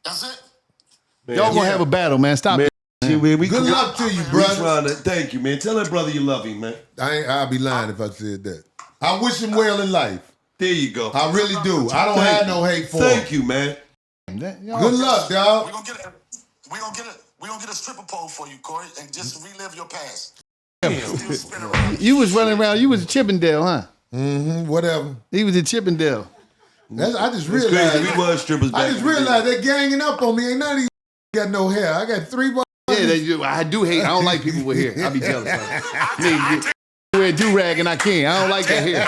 That's it? Y'all gonna have a battle, man. Stop it. Good luck to you, brother. Thank you, man. Tell that brother you love him, man. I'll be lying if I said that. I wish him well in life. There you go. I really do. I don't have no hate for him. Thank you, man. Good luck, dog. We gonna get a stripper pole for you, Corey, and just relive your past. You was running around. You was a Chippendale, huh? Mm-hmm. Whatever. He was a Chippendale. I just realized. We was strippers back I just realized they're ganging up on me. Ain't none of these got no hair. I got 3 bars. Yeah, I do hate. I don't like people with hair. I be jealous. I wear a do-rag and I can't. I don't like that hair.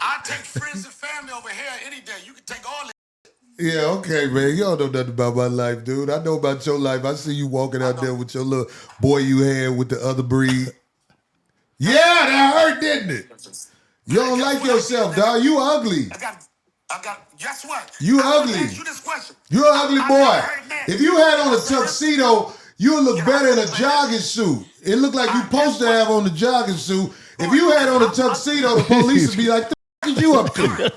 I take friends and family over here any day. You can take all this. Yeah, okay, man. You don't know nothing about my life, dude. I know about your life. I see you walking out there with your little boy you had with the other breed. Yeah, that hurt, didn't it? You don't like yourself, dog. You ugly. I got. Guess what? You ugly. Ask you this question. You an ugly boy. If you had on a tuxedo, you'd look better in a jogging suit. It looked like you supposed to have on the jogging suit. If you had on a tuxedo, the police would be like, what you up to?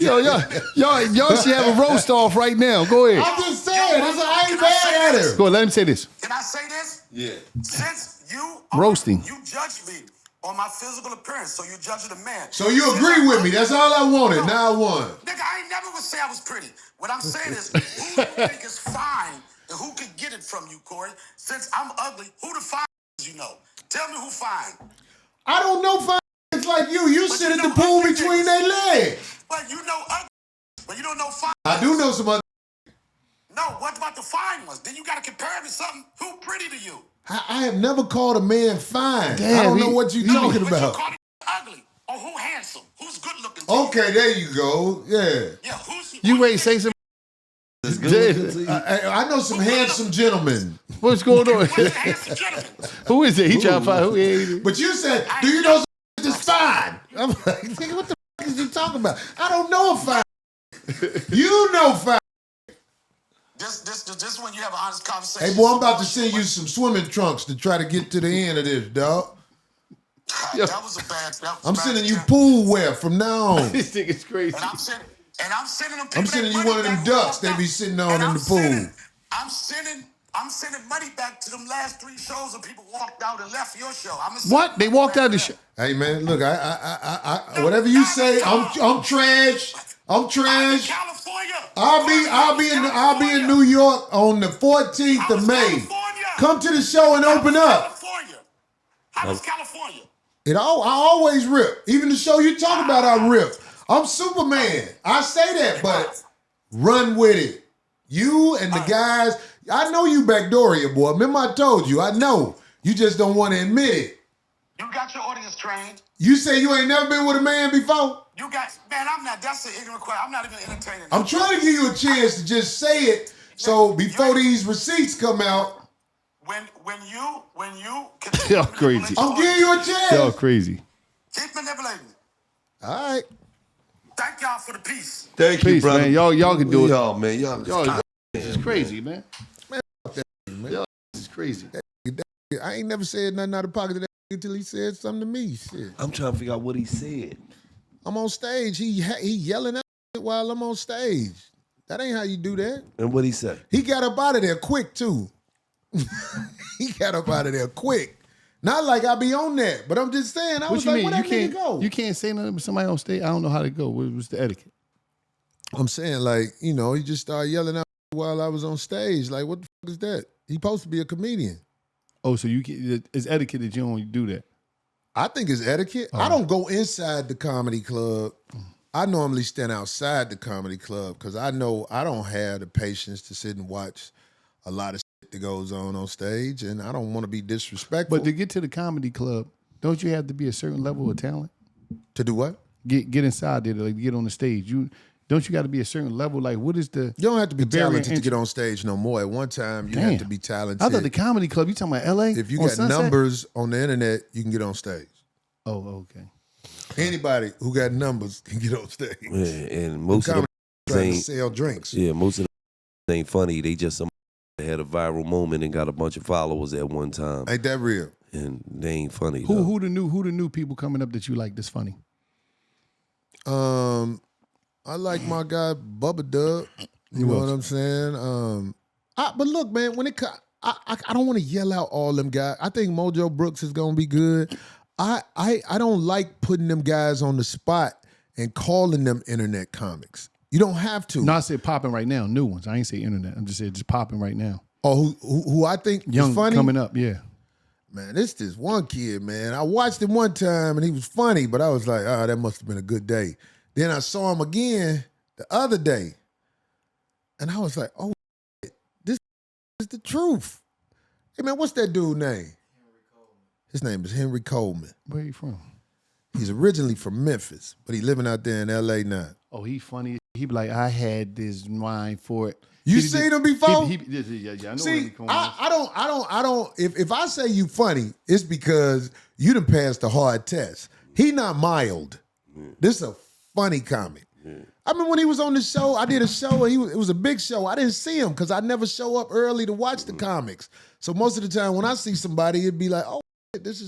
Y'all should have a roast off right now. Go ahead. I'm just saying, I ain't bad at it. Go on, let him say this. Can I say this? Yeah. Since you Roasting. you judge me on my physical appearance, so you judging a man. So you agree with me. That's all I wanted. Now I won. Nigga, I ain't never would say I was pretty. What I'm saying is, who do you think is fine and who can get it from you, Corey? Since I'm ugly, who the fine you know? Tell me who fine. I don't know fine it's like you. You sit at the pool between their legs. But you know ugly, but you don't know fine. I do know some other. No, what about the fine ones? Then you got to compare it to something. Who pretty to you? I have never called a man fine. Damn, I don't know what you're talking But you about. call it ugly. Or who handsome? Who's good looking? Okay, there you go. Yeah. Yeah, who's You ready to say some? I know some handsome gentlemen. What's going on? What's a handsome gentleman? Who is it? He trying to find who he is. But you said, do you know some just fine? I'm like, nigga, what the fuck is you talking about? I don't know a fine. You know fine. This when you have an honest conversation. Hey, boy, I'm about to send you some swimming trunks to try to get to the end of this, dog. That was a bad. I'm sending you pool wear from now on. This thing is crazy. And I'm sending them. I'm sending you one of them ducks they be sitting on in the pool. I'm sending money back to them last 3 shows of people walked out and left your show. What? They walked out the show. Hey man, look, I whatever you say, I'm trash. I'm trash. I'll be in New York on the 14th of May. Come to the show and open up. How was California? I always rip. Even the show you talk about, I rip. I'm Superman. I say that, but run with it. You and the guys, I know you backdooria, boy. Remember I told you, I know. You just don't want to admit it. You got your audience trained. You say you ain't never been with a man before? You got, man, I'm not, that's an ignorant question. I'm not even entertaining. I'm trying to give you a chance to just say it so before these receipts come out. When you Y'all crazy. I'm giving you a chance. Y'all crazy. keep manipulating. All right. Thank y'all for the peace. Thank you, Peace, brother. man. Y'all can do it. Y'all, man. Y'all. This is crazy, man. Y'all, this is crazy. I ain't never said nothing out of pocket to that until he said something to me. Shit. I'm trying to figure out what he said. I'm on stage. He yelling at me while I'm on stage. That ain't how you do that. And what he say? He got up out of there quick, too. He got up out of there quick. Not like I be on that, but I'm just saying, I was like, where that nigga go? You can't say nothing to somebody on stage. I don't know how to go. What's the etiquette? I'm saying, like, you know, he just started yelling at me while I was on stage. Like, what the fuck is that? He supposed to be a comedian. Oh, so it's etiquette that you don't do that. I think it's etiquette. I don't go inside the comedy club. I normally stand outside the comedy club because I know I don't have the patience to sit and watch a lot of shit that goes on stage, and I don't want to be disrespectful. But to get to the comedy club, don't you have to be a certain level of talent? To do what? Get inside there, like get on the stage. Don't you got to be a certain level? Like, what is the? You don't have to be barrier talented to entry? get on stage no more. At one time, you had to be talented. I thought the comedy club. You talking about L.A.? If you on got Sunset? numbers on the internet, you can get on stage. Oh, okay. Anybody who got numbers can get on stage. Yeah, and most of Comedy them trying to ain't. sell drinks. Yeah, most of them ain't funny. They just some had a viral moment and got a bunch of followers at one time, Ain't that real? and they ain't funny. Who the new people coming up that you like that's funny? I like my guy Bubba Dub. You know what I'm saying? But look, man, when I don't want to yell out all them guys. I think Mojo Brooks is gonna be good. I don't like putting them guys on the spot and calling them internet comics. You don't have to. No, I said popping right now, new ones. I ain't say internet. I'm just saying just popping right now. Oh, who I think Young is funny? coming up, yeah. Man, this one kid, man. I watched him one time and he was funny, but I was like, that must have been a good day. Then I saw him again the other day. And I was like, oh, this is the truth. Hey, man, what's that dude's name? His name is Henry Coleman. Where you from? He's originally from Memphis, but he living out there in L.A. now. Oh, he funny. He be like, I had this mind for it. You seen him before? Yeah, I know where See, he coming I don't. If I say you funny, it's because you done passed the hard test. He not mild. This is a funny comic. I mean, when he was on the show, I did a show, and it was a big show. I didn't see him because I never show up early to watch the comics. So most of the time when I see somebody, it'd be like, oh, this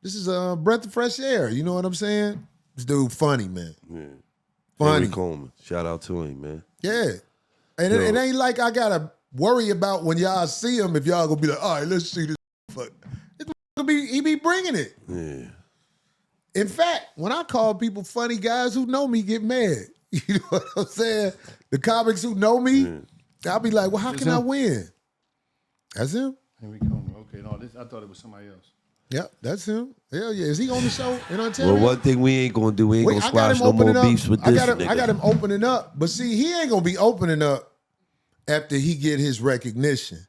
is a breath of fresh air. You know what I'm saying? This dude funny, man. Yeah. Funny. Henry Coleman. Shout out to him, man. Yeah. And it ain't like I gotta worry about when y'all see him if y'all gonna be like, all right, let's see this. Fuck. He be bringing it. Yeah. In fact, when I call people funny, guys who know me get mad. You know what I'm saying? The comics who know me, I'll be like, well, how can I win? That's him. Henry Coleman. Okay, no, I thought it was somebody else. Yep, that's him. Hell yeah. Is he on the show in Ontario? Well, one thing we ain't gonna do, we ain't gonna squash no more beefs with this nigga. I got him opening up. But see, he ain't gonna be opening up after he get his recognition.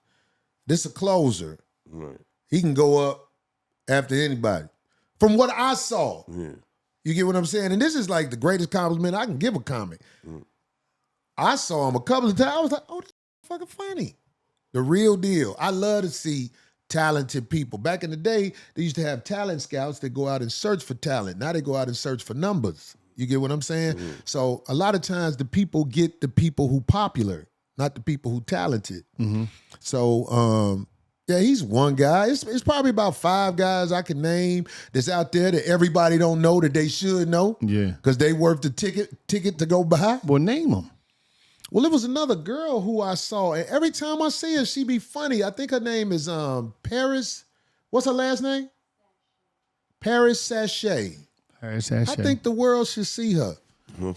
This a closer. Right. He can go up after anybody. From what I saw. Yeah. You get what I'm saying? And this is like the greatest compliment I can give a comic. I saw him a couple of times. I was like, oh, this is fucking funny. The real deal. I love to see talented people. Back in the day, they used to have talent scouts that go out and search for talent. Now they go out and search for numbers. You get what I'm saying? So a lot of times the people get the people who popular, not the people who talented. So yeah, he's one guy. It's probably about 5 guys I can name that's out there that everybody don't know that they should know. Yeah. Because they worth the ticket to go by. Well, name them. Well, it was another girl who I saw, and every time I see her, she be funny. I think her name is Paris. What's her last name? Paris Sachet. Paris Sachet. I think the world should see her.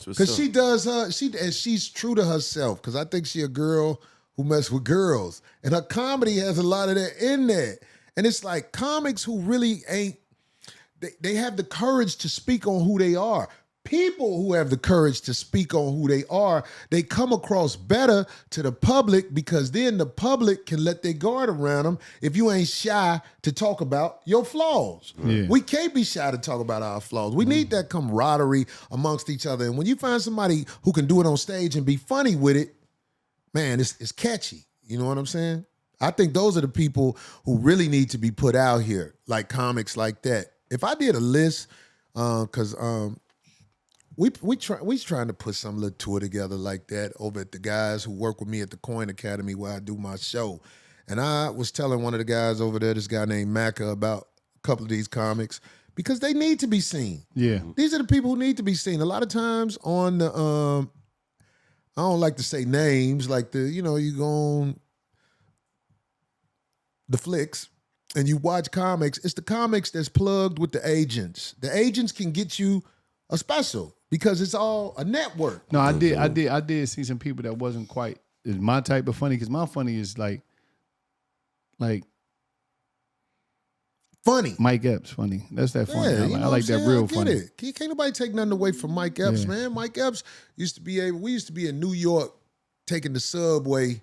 Because she does and she's true to herself. Because I think she a girl who mess with girls. And her comedy has a lot of that in there. And it's like comics who really ain't, they have the courage to speak on who they are. People who have the courage to speak on who they are, they come across better to the public because then the public can let their guard around them if you ain't shy to talk about your flaws. Yeah. We can't be shy to talk about our flaws. We need that camaraderie amongst each other. And when you find somebody who can do it on stage and be funny with it, man, it's catchy. You know what I'm saying? I think those are the people who really need to be put out here, like comics like that. If I did a list, because we trying to put some little tour together like that over at the guys who work with me at the Coin Academy where I do my show. And I was telling one of the guys over there, this guy named Macca, about a couple of these comics because they need to be seen. Yeah. These are the people who need to be seen. A lot of times on the, I don't like to say names, like you go on the flicks and you watch comics. It's the comics that's plugged with the agents. The agents can get you a special. Because it's all a network. No, I did see some people that wasn't quite is my type of funny. Because my funny is like funny. Mike Epps funny. That's that funny. Yeah, I like that real funny. It. Can't nobody take nothing away from Mike Epps, man. Mike Epps we used to be in New York taking the subway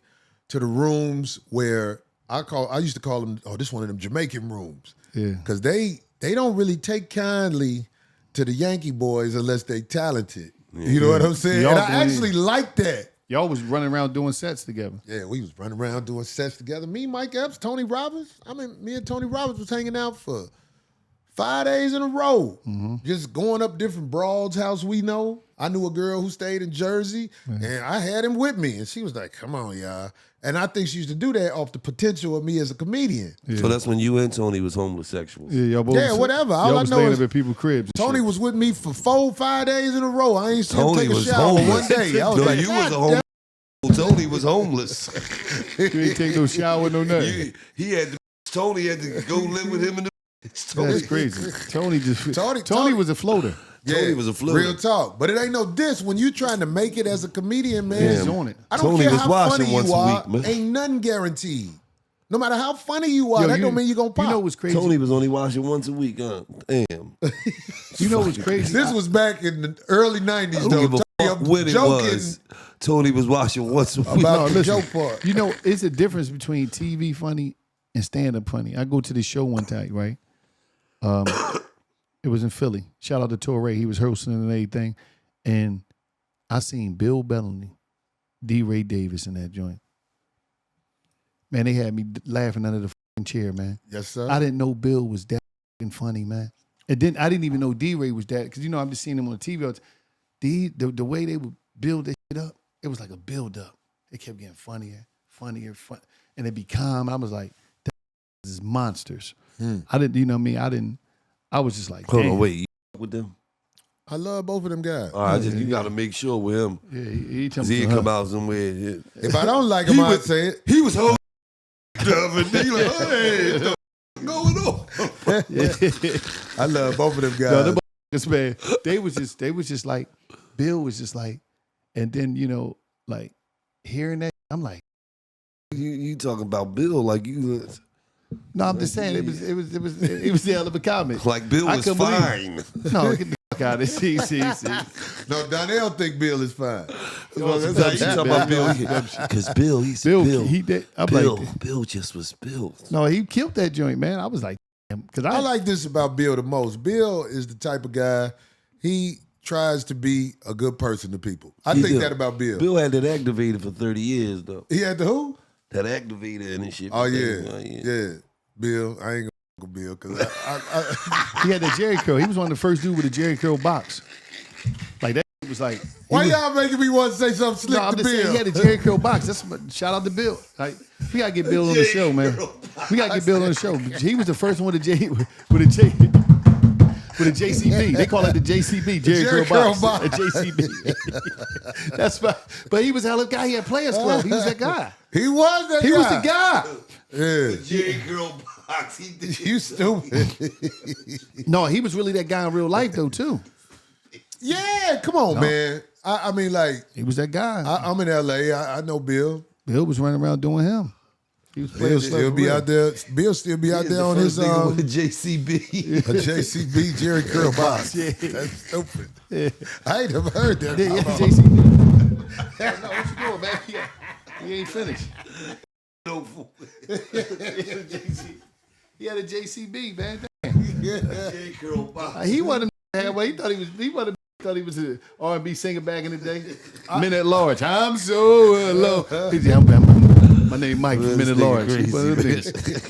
to the rooms where I used to call them, this one of them Jamaican rooms. Yeah. Because they don't really take kindly to the Yankee boys unless they talented. Yeah. You know what I'm saying? And I actually like that. Y'all was running around doing sets together. Yeah, we was running around doing sets together. Me, Mike Epps, Tony Roberts. Me and Tony Roberts was hanging out for 5 days in a row. Just going up different broads' house we know. I knew a girl who stayed in Jersey, and I had him with me. And she was like, come on, y'all. And I think she used to do that off the potential of me as a comedian. Yeah. So that's when you and Tony was homosexuals. Yeah, whatever. All I know is at people's cribs. Tony was with me for 4-5 days in a row. I ain't seen him take a shower one day. I was like, you was a homeless. Tony was homeless. You ain't take no shower, no nothing. Tony had to go live with him in the That's crazy. Tony Tony was a floater. Tony was a floater. Real talk. But it ain't no diss when you trying to make it as a comedian, man. He's on it. I don't Tony care was how watching funny once you a are. week, man. Ain't nothing guaranteed. No matter how funny you are, Yo, that don't mean you gonna pop. You know what's crazy? Tony was only watching once a week. Damn. You know what's crazy? This was back in the early 90s, I don't though. give a Tony, fuck I'm when it joking was. Tony was watching once a week. about the listen. joke part. You know, it's a difference between TV funny and stand-up funny. I go to this show one time, right? It was in Philly. Shout out to Torre. He was hosting and everything. And I seen Bill Bellamy, D. Ray Davis in that joint. Man, they had me laughing under the fucking chair, man. Yes, sir. I didn't know Bill was that fucking funny, man. I didn't even know D. Ray was that, because, you know, I'm just seeing him on the TV. The way they would build that shit up, it was like a build-up. It kept getting funnier, and it'd be calm. I was like, this is monsters. I didn't, you know what I mean? I was just like, Hold damn. on, wait. You with them? I love both of them guys. All right, you got to make sure with him. Yeah, he Cause he'd come out somewhere. Yeah. If I don't like him, I'd say it. He was holding stuff and he like, hey, what's going on? I love both of them guys. No, them motherfuckers, man, they was just like, Bill was just like, and then, you know, like, hearing that, I'm like, You talking about Bill like you? no, I'm just saying it was the hell of a comment. Like Bill I was couldn't fine. believe it. No, get the fuck out of here. See. No, Donnell think Bill is fine. You talking about Bill? Because Bill, He did. I'm Bill, like, Bill just was Bill. no, he killed that joint, man. I was like, damn, because I like this about Bill the most. Bill is the type of guy, he tries to be a good person to people. I think that about Bill. Bill had that activated for 30 years, though. He had the who? That activator and shit. Oh, yeah. Bill, I ain't gonna go Bill, because he had that Jerry curl. He was one of the first dude with a Jerry curl box. Like that was like. why y'all making me want to say something slick No, I'm to just saying Bill? he had a Jerry curl box. Shout out to Bill. Like, we gotta get Bill on the show, man. We gotta get Bill on the show. He was the first one with a JCB. They call it the JCB, Jerry curl box. A JCB. That's fine. But he was a hell of a guy. He had Players Club. He was that guy. He was that guy. He was the guy. Yeah. Jerry Girl box. He did. You stupid. No, he was really that guy in real life though too. Yeah, come on, man. I mean, like, He was that guy. I'm in LA. I know Bill. Bill was running around doing him. He was playing stuff He'll for be real. out there. Bill still be out there on his with a JCB. JCB Jerry Curl box. Yeah. That's stupid. I ain't never heard that. Yeah, JCB. No, what you doing, man? He ain't finished. No. He had a JCB, man. Jerry Girl box. He wasn't halfway. He thought he was an R&B singer back in the day. Men at Large. I'm so alone. He said, my name Mike from Men at Large.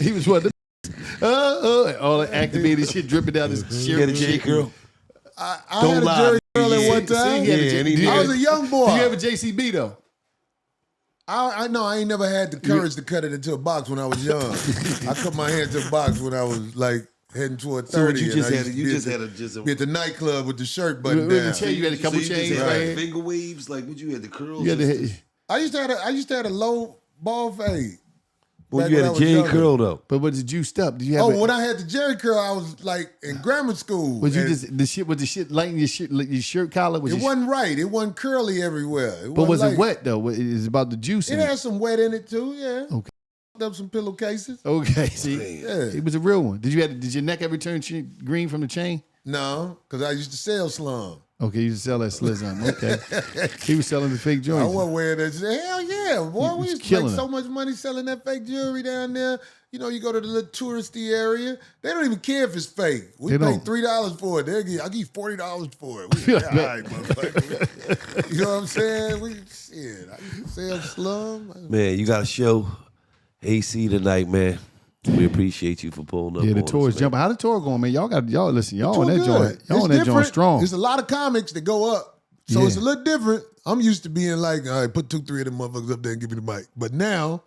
He was one of the all the activated shit dripping down his shirt. You got a Jerry Girl? I Don't had a lie. Jerry Curl at Yeah. one time. See, he had a Yeah, I was a young boy. Do you have a JCB though? I know I ain't never had the courage to cut it into a box when I was young. I cut my hand into a box when I was like heading toward 30. So what you and just I had? used You to just be had be at the nightclub with the shirt buttoned With the down. chain, you had a couple so you chains just had right like here. finger waves, like what you had the curls. You had to, I used to have a low ball fade. Well, back you when had I a was Jerry younger. Curl though. but was it juiced up? Did you have? Oh, when I had the Jerry Curl, I was like in grammar school. was you and just the shit lighting your shirt collar? Was It wasn't right. It wasn't curly everywhere. but was wasn't it wet though? It's about the juice. It in had some wet in it too. Yeah. Okay. Up some pillowcases. Okay, see, Yeah. it was a real one. Did your neck ever turn green from the chain? No, because I used to sell slum. Okay, you used to sell that slizzum. Okay, he was selling the fake I joints. wasn't wearing that. Hell yeah, boy. was We used to killing make it. so much money selling that fake jewelry down there. You know, you go to the little touristy area. They don't even care if it's fake. We They pay don't. $3 for it. I'll give you $40 for it. We, all right, motherfucker. You know what I'm saying? I used to sell slum. Man, you got a show, AC tonight, man. We appreciate you for pulling up. Yeah, the on tour is us, man. jumping. How the tour going, man? Y'all listen. Y'all on Too that good. joint. Y'all It's on that joint different. strong. There's a lot of comics that go up. So Yeah. it's a little different. I'm used to being like, all right, put 2-3 of them motherfuckers up there and give me the mic. But now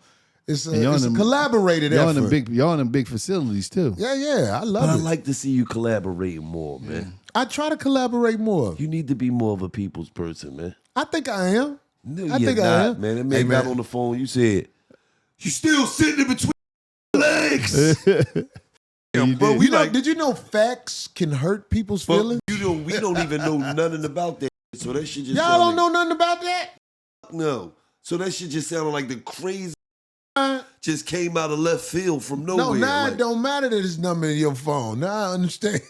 it's And y'all a in them- collaborated Y'all effort. in them big facilities too. Yeah, I love But I it. like to see you collaborating more, man. I try to collaborate more. You need to be more of a people's person, man. I think I am. No, I you're think I not, am. man. That Hey, man got man. on the phone. You said, you still sitting in between legs. But did you know facts can hurt people's feelings? We don't even know nothing about that. So that shit just Y'all don't know nothing about that? No. So that shit just sounded like the crazy just came out of left field from nowhere. No, now it don't matter that it's number in your phone. Now I understand.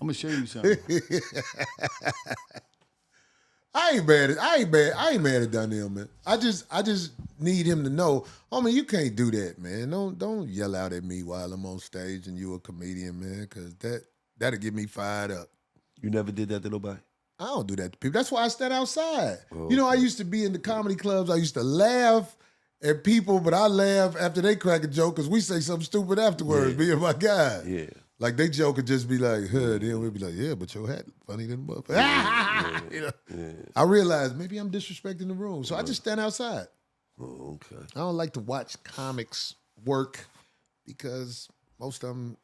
I'm gonna show you something. I ain't mad at Donnell, man. I just need him to know, homie, you can't do that, man. Don't yell out at me while I'm on stage and you a comedian, man, because that'll get me fired up. You never did that to nobody? I don't do that to people. That's why I stand outside. Oh, you know, I used to be in the comedy clubs. I used to laugh at people, but I laugh after they crack a joke because we say something stupid afterwards, me and my guy. Yeah. Like they joke would just be like, then we'd be like, yeah, but your hat funny than a motherfucker. You know? I realized maybe I'm disrespecting the room. So I just stand outside. Oh, okay. I don't like to watch comics work because most of them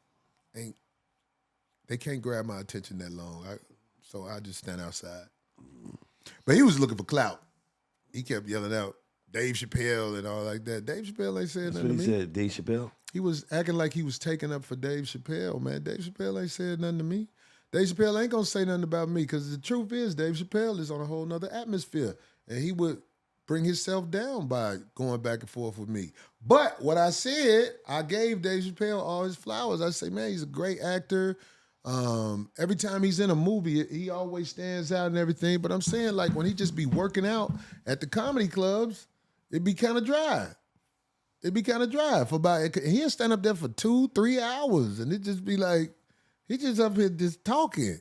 they can't grab my attention that long. So I just stand outside. But he was looking for clout. He kept yelling out Dave Chappelle and all like that. Dave Chappelle ain't saying nothing to me. That's what he said, Dave Chappelle? He was acting like he was taking up for Dave Chappelle, man. Dave Chappelle ain't said nothing to me. Dave Chappelle ain't gonna say nothing about me because the truth is Dave Chappelle is on a whole nother atmosphere. And he would bring himself down by going back and forth with me. But what I said, I gave Dave Chappelle all his flowers. I say, man, he's a great actor. Every time he's in a movie, he always stands out and everything. But I'm saying, like, when he just be working out at the comedy clubs, it'd be kind of dry. It'd be kind of dry for about, he'll stand up there for 2-3 hours and it just be like, he just up here just talking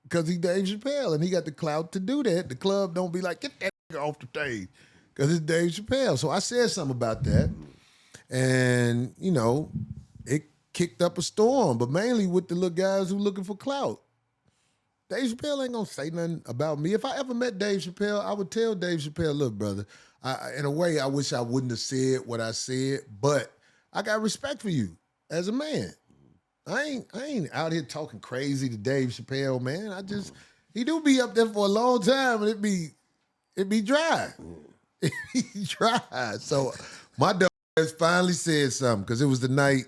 because he Dave Chappelle and he got the clout to do that. The club don't be like, get that nigga off the stage because it's Dave Chappelle. So I said something about that and, you know, it kicked up a storm, but mainly with the little guys who looking for clout. Dave Chappelle ain't gonna say nothing about me. If I ever met Dave Chappelle, I would tell Dave Chappelle, look, brother, in a way, I wish I wouldn't have said what I said, but I got respect for you as a man. I ain't out here talking crazy to Dave Chappelle, man. He do be up there for a long time and it be dry. It be dry. So my dog has finally said something because it was the night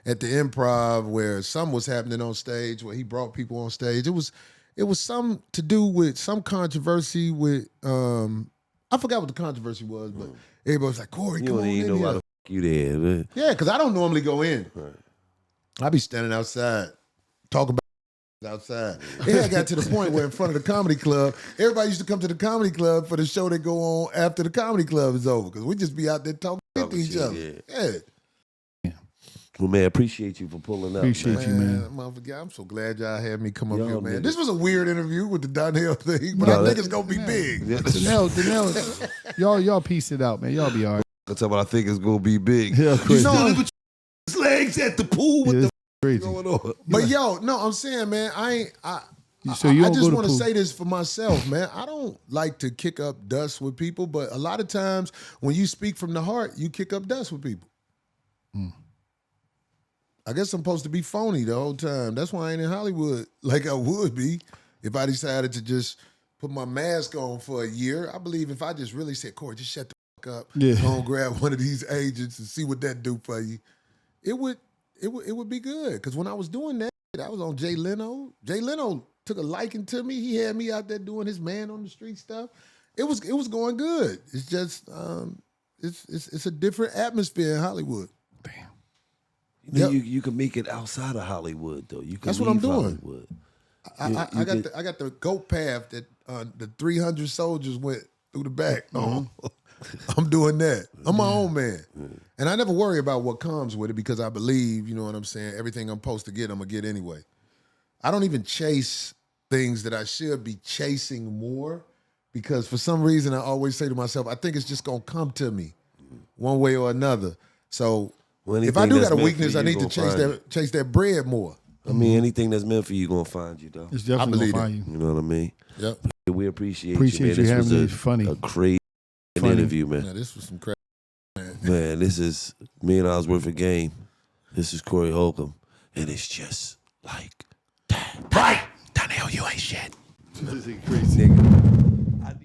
at the Improv where something was happening on stage where he brought people on stage. It was something to do with some controversy with I forgot what the controversy was, but everybody was like, Corey, come on in here. You don't even know why the fuck you there, man. Yeah, because I don't normally go in. Right. I be standing outside, talking about outside. It got to the point where in front of the comedy club, everybody used to come to the comedy club for the show that go on after the comedy club is over because we just be out there talking to each other. Yeah. Well, man, appreciate you for pulling up. Appreciate you, man. Motherfucker, I'm so glad y'all had me come up here, man. This was a weird interview with the Donnell thing, but I think it's gonna be big. Donnell, y'all piece it out, man. Y'all be all right. That's what I think it's gonna be big. Yeah, you still look at his legs at the pool with crazy. Going on. But I'm saying, man, I just want to say this for myself, man. I don't like to kick up dust with people, but a lot of times when you speak from the heart, you kick up dust with people. I guess I'm supposed to be phony the whole time. That's why I ain't in Hollywood like I would be if I decided to just put my mask on for a year. I believe if I just really said, Corey, just shut the fuck up. Yeah. Go and grab one of these agents and see what that do for you. It would be good. Because when I was doing that, I was on Jay Leno. Jay Leno took a liking to me. He had me out there doing his man on the street stuff. It was going good. It's just it's a different atmosphere in Hollywood. Damn. You can make it outside of Hollywood, though. You can. That's what I'm doing. Hollywood. I got the goat path that the 300 soldiers went through the back. I'm doing that. I'm my own man, and I never worry about what comes with it because I believe, you know what I'm saying. Everything I'm supposed to get, I'm gonna get anyway. I don't even chase things that I should be chasing more because for some reason I always say to myself, I think it's just gonna come to me one way or another. So. If I do got a weakness, I need to chase that bread more. I mean, anything that's meant for you gonna find you, though. It's definitely gonna find you. You know what I mean? Yep. We appreciate you, man. This was having me. Funny. A crazy interview, man. Yeah, this was some crazy. Man, this is $1 million worth of game. This is Corey Holcomb, and it's just like that. Right, Donnell, you ain't shit. This is crazy. Nigga.